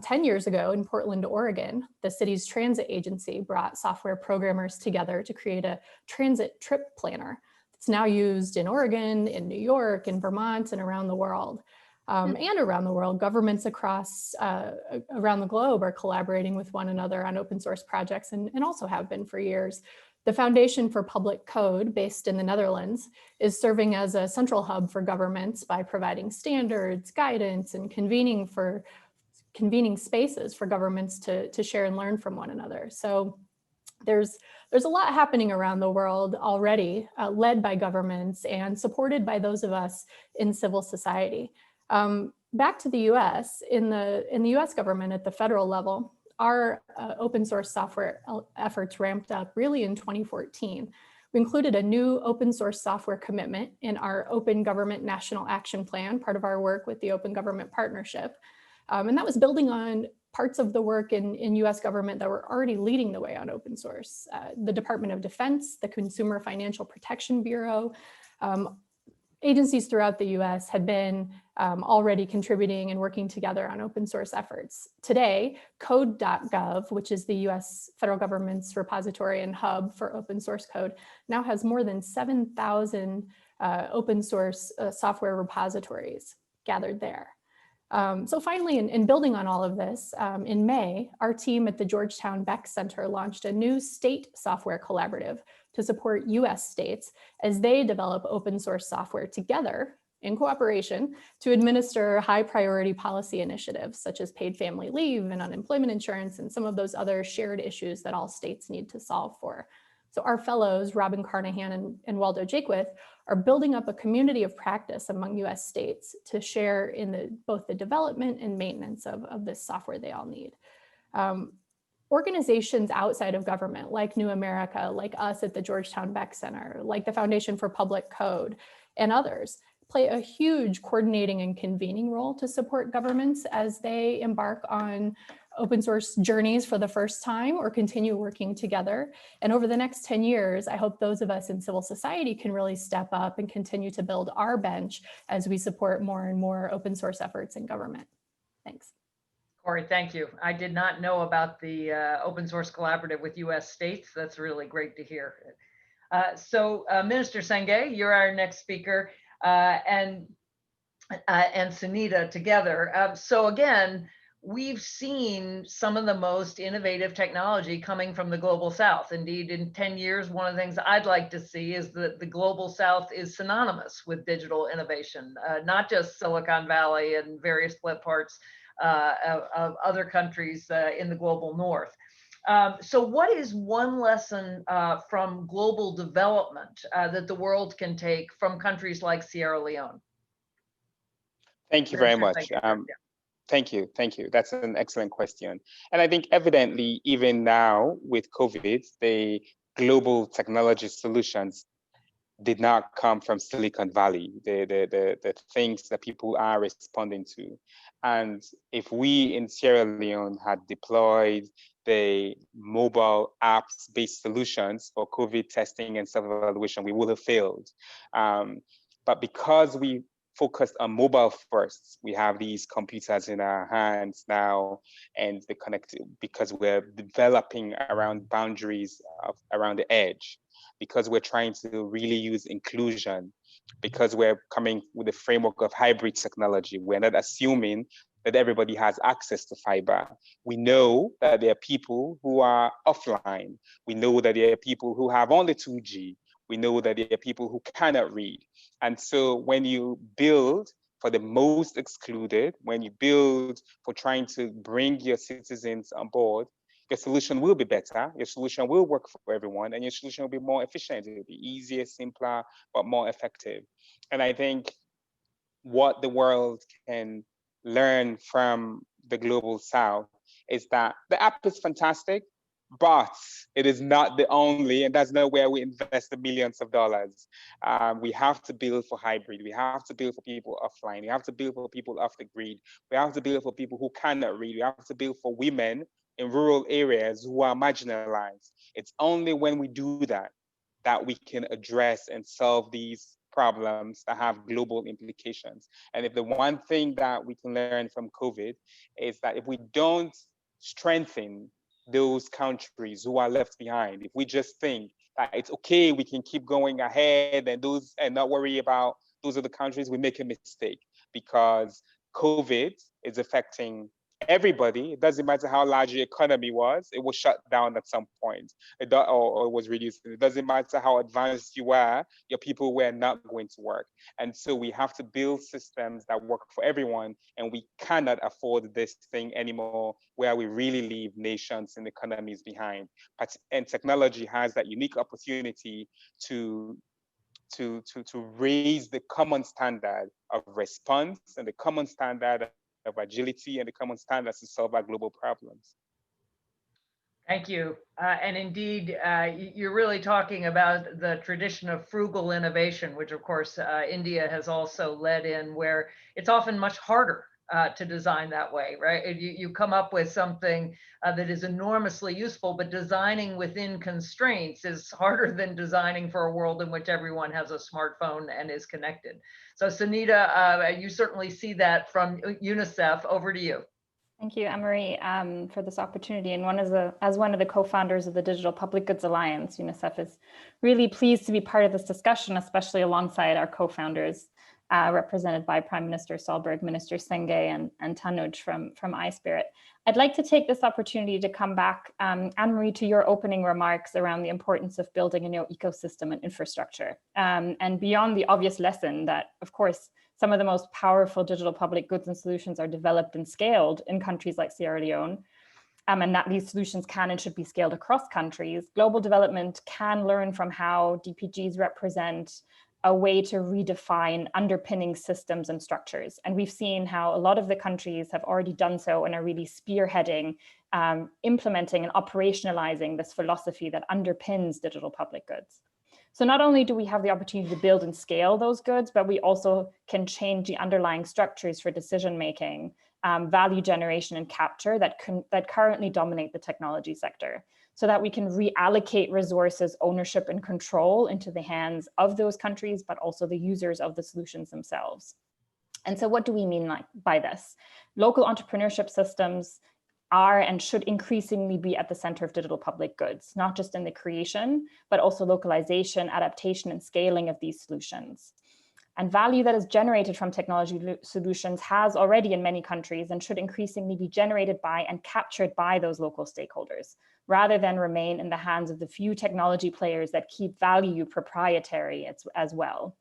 T: 10 years ago in Portland, Oregon, the city's transit agency brought software programmers together to create a transit trip planner. It's now used in Oregon, in New York, in Vermont, and around the world. And around the world, governments across around the globe are collaborating with one another on open source projects and also have been for years. The Foundation for Public Code, based in the Netherlands, is serving as a central hub for governments by providing standards, guidance, and convening spaces for governments to share and learn from one another. So there's a lot happening around the world already, led by governments and supported by those of us in civil society. Back to the US, in the US government at the federal level, our open source software efforts ramped up really in 2014. We included a new open source software commitment in our Open Government National Action Plan, part of our work with the Open Government Partnership. And that was building on parts of the work in US government that were already leading the way on open source. The Department of Defense, the Consumer Financial Protection Bureau, agencies throughout the US had been already contributing and working together on open source efforts. Today, code.gov, which is the US federal government's repository and hub for open source code, now has more than 7,000 open source software repositories gathered there. So finally, in building on all of this, in May, our team at the Georgetown Beck Center launched a new state software collaborative to support US states as they develop open source software together in cooperation to administer high priority policy initiatives such as paid family leave and unemployment insurance and some of those other shared issues that all states need to solve for. So our fellows, Robin Carnahan and Waldo Jaquith, are building up a community of practice among US states to share in both the development and maintenance of this software they all need. Organizations outside of government, like New America, like us at the Georgetown Beck Center, like the Foundation for Public Code, and others, play a huge coordinating and convening role to support governments as they embark on open source journeys for the first time or continue working together. And over the next 10 years, I hope those of us in civil society can really step up and continue to build our bench as we support more and more open source efforts in government. Thanks.
A: Corey, thank you. I did not know about the open source collaborative with US states. That's really great to hear. So Minister Senge, you're our next speaker, and Sunita together. So again, we've seen some of the most innovative technology coming from the global south. Indeed, in 10 years, one of the things I'd like to see is that the global south is synonymous with digital innovation, not just Silicon Valley and various split parts of other countries in the global north. So what is one lesson from global development that the world can take from countries like Sierra Leone?
C: Thank you very much. Thank you. That's an excellent question. And I think evidently, even now with COVID, the global technology solutions did not come from Silicon Valley, the things that people are responding to. And if we in Sierra Leone had deployed the mobile apps-based solutions for COVID testing and self-evaluation, we would have failed. But because we focused on mobile first, we have these computers in our hands now, and the connected because we're developing around boundaries around the edge, because we're trying to really use inclusion, because we're coming with a framework of hybrid technology. We're not assuming that everybody has access to fiber. We know that there are people who are offline. We know that there are people who have only 2G. We know that there are people who cannot read. And so when you build for the most excluded, when you build for trying to bring your citizens on board, your solution will be better, your solution will work for everyone, and your solution will be more efficient. It will be easier, simpler, but more effective. And I think what the world can learn from the global south is that the app is fantastic, but it is not the only, and that's not where we invest the millions of dollars. We have to build for hybrid. We have to build for people offline. We have to build for people off the grid. We have to build for people who cannot read. We have to build for women in rural areas who are marginalized. It's only when we do that that we can address and solve these problems that have global implications. And if the one thing that we can learn from COVID is that if we don't strengthen those countries who are left behind, if we just think that it's okay, we can keep going ahead and not worry about those other countries, we make a mistake, because COVID is affecting everybody. It doesn't matter how large the economy was, it was shut down at some point, or was reduced. It doesn't matter how advanced you were, your people were not going to work. And so we have to build systems that work for everyone, and we cannot afford this thing anymore where we really leave nations and economies behind. And technology has that unique opportunity to raise the common standard of response and the common standard of agility and the common standards to solve our global problems.
A: Thank you. And indeed, you're really talking about the tradition of frugal innovation, which of course India has also led in, where it's often much harder to design that way, right? You come up with something that is enormously useful, but designing within constraints is harder than designing for a world in which everyone has a smartphone and is connected. So Sunita, you certainly see that from UNICEF. Over to you.
U: Thank you, Anne-Marie, for this opportunity. And as one of the co-founders of the Digital Public Goods Alliance, UNICEF is really pleased to be part of this discussion, especially alongside our co-founders, represented by Prime Minister Solberg, Minister Senge, and Tanuj from iSpirit. I'd like to take this opportunity to come back, Anne-Marie, to your opening remarks around the importance of building a new ecosystem and infrastructure. And beyond the obvious lesson that, of course, some of the most powerful digital public goods and solutions are developed and scaled in countries like Sierra Leone, and that these solutions can and should be scaled across countries, global development can learn from how DPGs represent a way to redefine underpinning systems and structures. And we've seen how a lot of the countries have already done so and are really spearheading, implementing and operationalizing this philosophy that underpins digital public goods. So not only do we have the opportunity to build and scale those goods, but we also can change the underlying structures for decision-making, value generation and capture that currently dominate the technology sector, so that we can reallocate resources, ownership, and control into the hands of those countries, but also the users of the solutions themselves. And so what do we mean by this? Local entrepreneurship systems are and should increasingly be at the center of digital public goods, not just in the creation, but also localization, adaptation, and scaling of these solutions. And value that is generated from technology solutions has already in many countries and should increasingly be generated by and captured by those local stakeholders, rather than remain in the hands of the few technology players that keep value proprietary as well.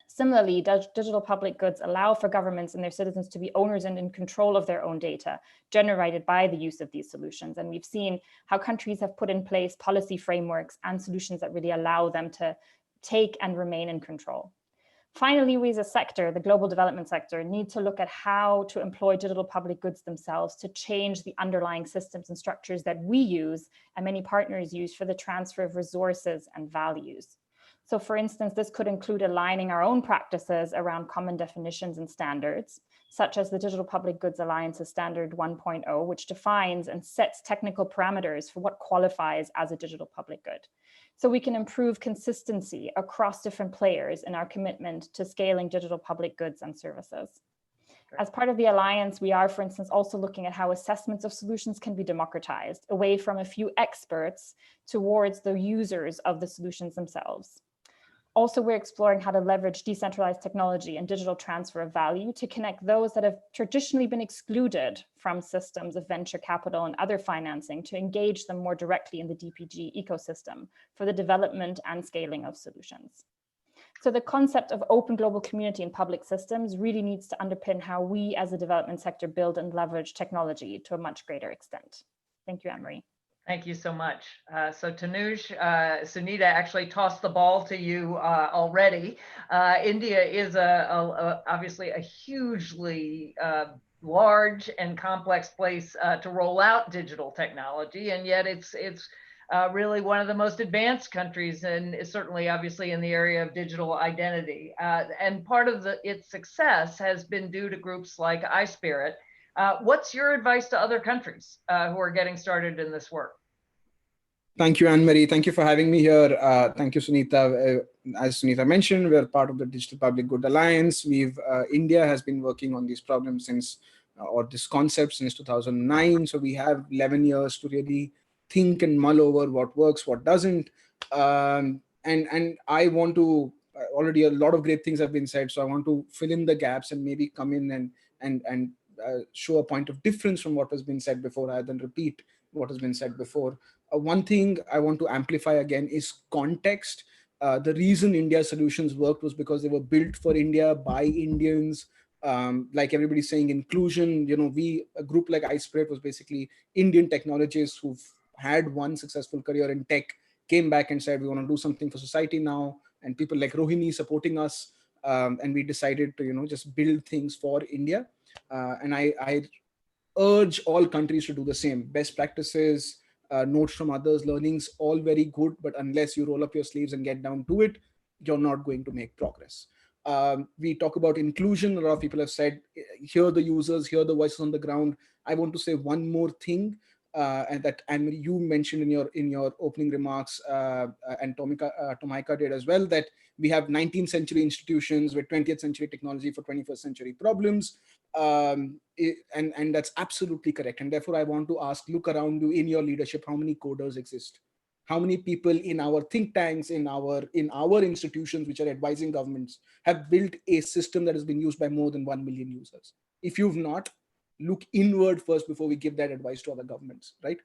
U: Similarly, digital public goods allow for governments and their citizens to be owners and in control of their own data generated by the use of these solutions. And we've seen how countries have put in place policy frameworks and solutions that really allow them to take and remain in control. Finally, we as a sector, the global development sector, need to look at how to employ digital public goods themselves to change the underlying systems and structures that we use and many partners use for the transfer of resources and values. So for instance, this could include aligning our own practices around common definitions and standards, such as the Digital Public Goods Alliance's Standard 1.0, which defines and sets technical parameters for what qualifies as a digital public good. So we can improve consistency across different players in our commitment to scaling digital public goods and services. As part of the Alliance, we are, for instance, also looking at how assessments of solutions can be democratized away from a few experts towards the users of the solutions themselves. Also, we're exploring how to leverage decentralized technology and digital transfer of value to connect those that have traditionally been excluded from systems of venture capital and other financing to engage them more directly in the DPG ecosystem for the development and scaling of solutions. So the concept of open global community in public systems really needs to underpin how we as a development sector build and leverage technology to a much greater extent. Thank you, Anne-Marie.
A: Thank you so much. So Tanuj, Sunita actually tossed the ball to you already. India is obviously a hugely large and complex place to roll out digital technology, and yet it's really one of the most advanced countries, and certainly obviously in the area of digital identity. And part of its success has been due to groups like iSpirit. What's your advice to other countries who are getting started in this work?
B: Thank you, Anne-Marie. Thank you for having me here. Thank you, Sunita. As Sunita mentioned, we're part of the Digital Public Good Alliance. India has been working on these problems since, or this concept since 2009. So we have 11 years to really think and mull over what works, what doesn't. And I want to, already a lot of great things have been said. So I want to fill in the gaps and maybe come in and show a point of difference from what has been said before, rather than repeat what has been said before. One thing I want to amplify again is context. The reason India's solutions worked was because they were built for India by Indians. Like everybody's saying, inclusion, a group like iSpirit was basically Indian technologists who've had one successful career in tech, came back and said, we want to do something for society now. And people like Rohini supporting us. And we decided to, just build things for India. And I urge all countries to do the same. Best practices, notes from others, learnings, all very good, but unless you roll up your sleeves and get down to it, you're not going to make progress. We talk about inclusion. A lot of people have said, hear the users, hear the voices on the ground. I want to say one more thing, and that Anne-Marie, you mentioned in your opening remarks, and Tomaika did as well, that we have 19th century institutions with 20th century technology for 21st century problems. And that's absolutely correct. And therefore, I want to ask, look around you in your leadership, how many coders exist? How many people in our think tanks, in our institutions, which are advising governments, have built a system that has been used by more than 1 million users? If you've not, look inward first before we give that advice to other governments, right?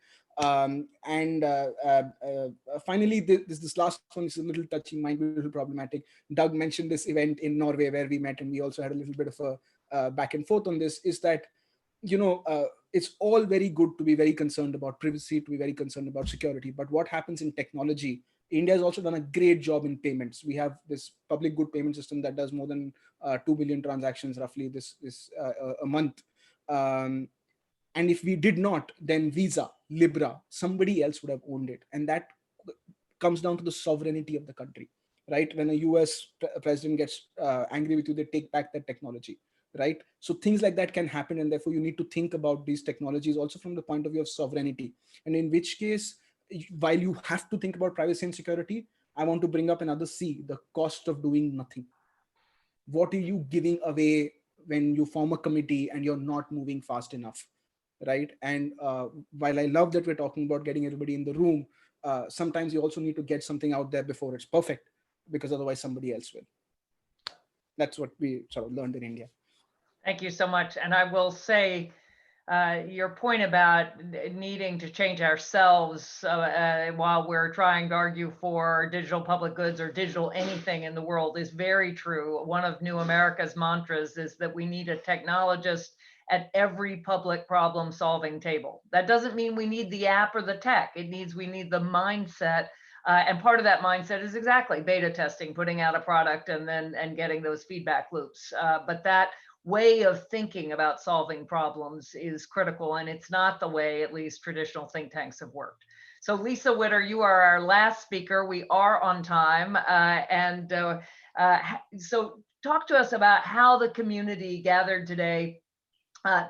B: Finally, this last one is a little touchy, might be a little problematic. Doug mentioned this event in Norway where we met, and we also had a little bit of a back and forth on this, is that, it's all very good to be very concerned about privacy, to be very concerned about security. But what happens in technology? India has also done a great job in payments. We have this public good payment system that does more than 2 billion transactions roughly a month. And if we did not, then Visa, Libra, somebody else would have owned it. And that comes down to the sovereignty of the country, right? When a US president gets angry with you, they take back that technology, right? So things like that can happen, and therefore you need to think about these technologies also from the point of view of sovereignty. And in which case, while you have to think about privacy and security, I want to bring up another C, the cost of doing nothing. What are you giving away when you form a committee and you're not moving fast enough, right? And while I love that we're talking about getting everybody in the room, sometimes you also need to get something out there before it's perfect, because otherwise somebody else will. That's what we sort of learned in India.
A: Thank you so much. And I will say, your point about needing to change ourselves while we're trying to argue for digital public goods or digital anything in the world is very true. One of New America's mantras is that we need a technologist at every public problem solving table. That doesn't mean we need the app or the tech. It means we need the mindset. And part of that mindset is exactly beta testing, putting out a product and getting those feedback loops. But that way of thinking about solving problems is critical, and it's not the way at least traditional think tanks have worked. So Lisa Witter, you are our last speaker. We are on time, so talk to us about how the community gathered today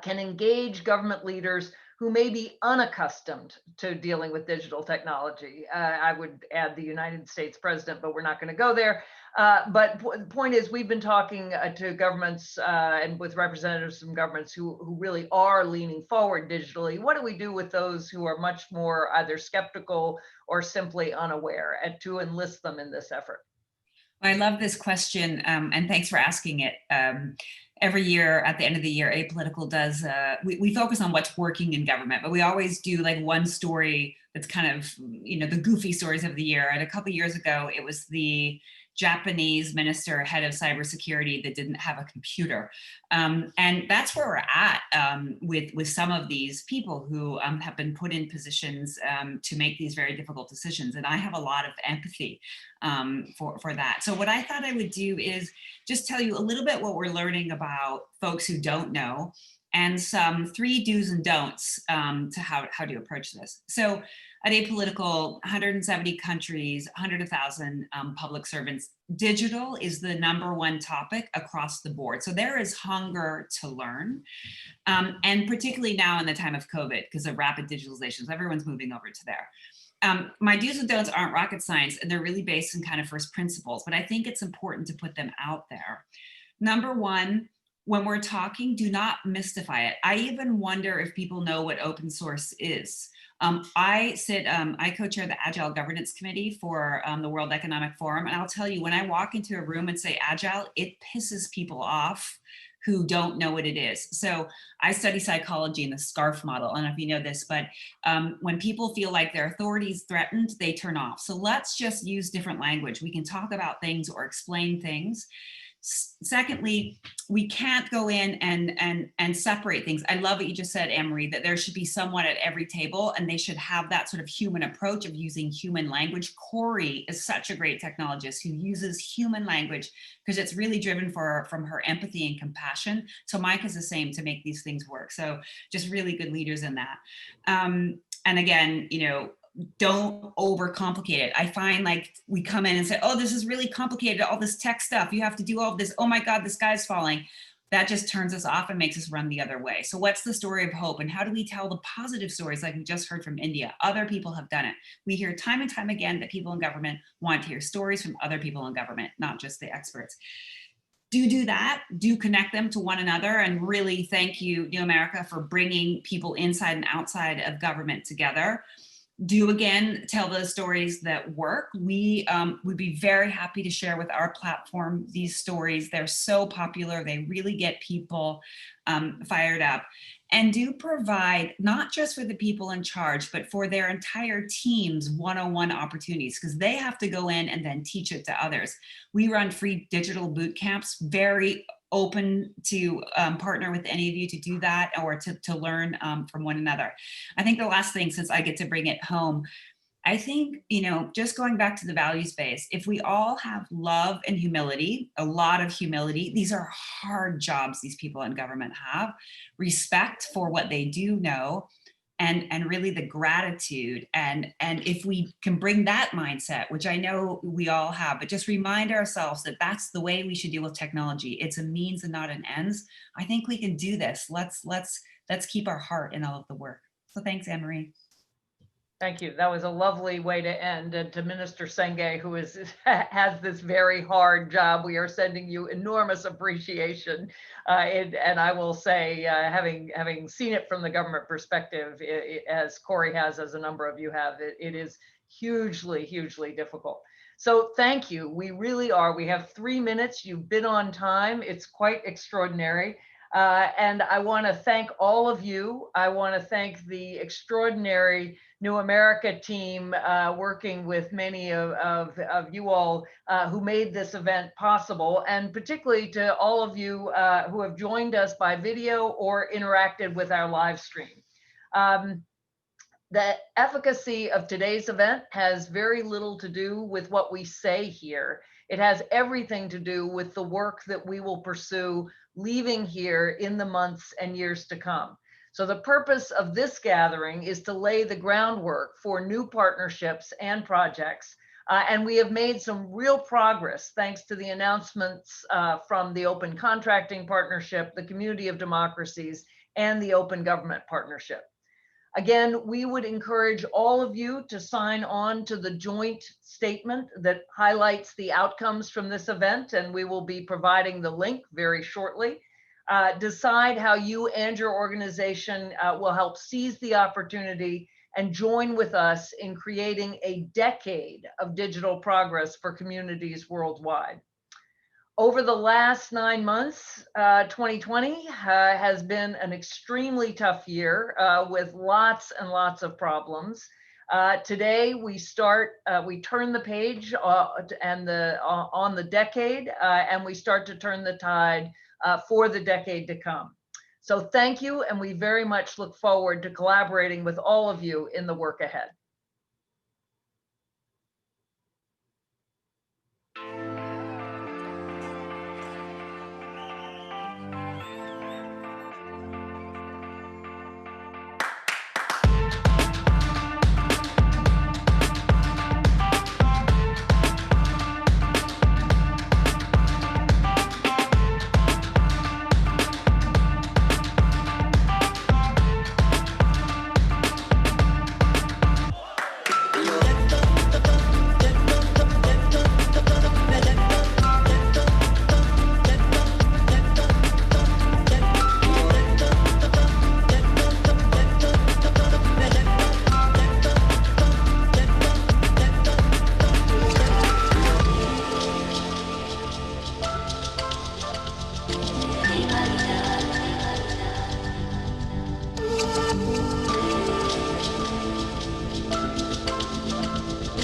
A: can engage government leaders who may be unaccustomed to dealing with digital technology. I would add the United States president, but we're not going to go there. But the point is, we've been talking to governments and with representatives from governments who really are leaning forward digitally. What do we do with those who are much more either skeptical or simply unaware, and to enlist them in this effort?
D: I love this question, and thanks for asking it. Every year at the end of the year, Apolitical does, we focus on what's working in government, but we always do like one story that's kind of, the goofy stories of the year. And a couple of years ago, it was the Japanese minister, head of cybersecurity, that didn't have a computer. And that's where we're at with some of these people who have been put in positions to make these very difficult decisions. And I have a lot of empathy for that. So what I thought I would do is just tell you a little bit what we're learning about folks who don't know, and some 3 do's and don'ts to how to approach this. So at Apolitical, 170 countries, 100,000 public servants, digital is the #1 topic across the board. So there is hunger to learn. And particularly now in the time of COVID, because of rapid digitalization, so everyone's moving over to there. My do's and don'ts aren't rocket science, and they're really based in kind of first principles, but I think it's important to put them out there. #1, when we're talking, do not mystify it. I even wonder if people know what open source is. I co-chair the Agile Governance Committee for the World Economic Forum. And I'll tell you, when I walk into a room and say Agile, it pisses people off who don't know what it is. So I study psychology in the SCARF model. I don't know if you know this, but when people feel like their authority is threatened, they turn off. So let's just use different language. We can talk about things or explain things. Secondly, we can't go in and separate things. I love what you just said, Anne-Marie, that there should be someone at every table, and they should have that sort of human approach of using human language. Corey is such a great technologist who uses human language because it's really driven from her empathy and compassion. So Mike is the same to make these things work. So just really good leaders in that. And again, don't overcomplicate it. I find like we come in and say, oh, this is really complicated, all this tech stuff. You have to do all this. Oh my God, the sky's falling. That just turns us off and makes us run the other way. So what's the story of hope, and how do we tell the positive stories like we just heard from India? Other people have done it. We hear time and time again that people in government want to hear stories from other people in government, not just the experts. Do that, do connect them to one another, and really thank you, New America, for bringing people inside and outside of government together. Do again, tell the stories that work. We would be very happy to share with our platform these stories. They're so popular. They really get people fired up. And do provide, not just for the people in charge, but for their entire teams, one-on-one opportunities, because they have to go in and then teach it to others. We run free digital boot camps, very open to partner with any of you to do that, or to learn from one another. I think the last thing, since I get to bring it home, I think, just going back to the values base, if we all have love and humility, a lot of humility, these are hard jobs these people in government have, respect for what they do know, and really the gratitude. And if we can bring that mindset, which I know we all have, but just remind ourselves that that's the way we should deal with technology. It's a means and not an ends. I think we can do this. Let's keep our heart in all of the work. So thanks, Anne-Marie.
A: Thank you. That was a lovely way to end. And to Minister Senge, who has this very hard job, we are sending you enormous appreciation. And I will say, having seen it from the government perspective, as Corey has, as a number of you have, it is hugely, hugely difficult. So thank you. We really are. We have 3 minutes. You've been on time. It's quite extraordinary. And I want to thank all of you. I want to thank the extraordinary New America team working with many of you all who made this event possible, and particularly to all of you who have joined us by video or interacted with our live stream. The efficacy of today's event has very little to do with what we say here. It has everything to do with the work that we will pursue leaving here in the months and years to come. So the purpose of this gathering is to lay the groundwork for new partnerships and projects. And we have made some real progress thanks to the announcements from the Open Contracting Partnership, the Community of Democracies, and the Open Government Partnership. Again, we would encourage all of you to sign on to the joint statement that highlights the outcomes from this event, and we will be providing the link very shortly. Decide how you and your organization will help seize the opportunity and join with us in creating a decade of digital progress for communities worldwide. Over the last 9 months, 2020 has been an extremely tough year with lots and lots of problems. Today we turn the page on the decade, and we start to turn the tide for the decade to come. So thank you, and we very much look forward to collaborating with all of you in the work ahead.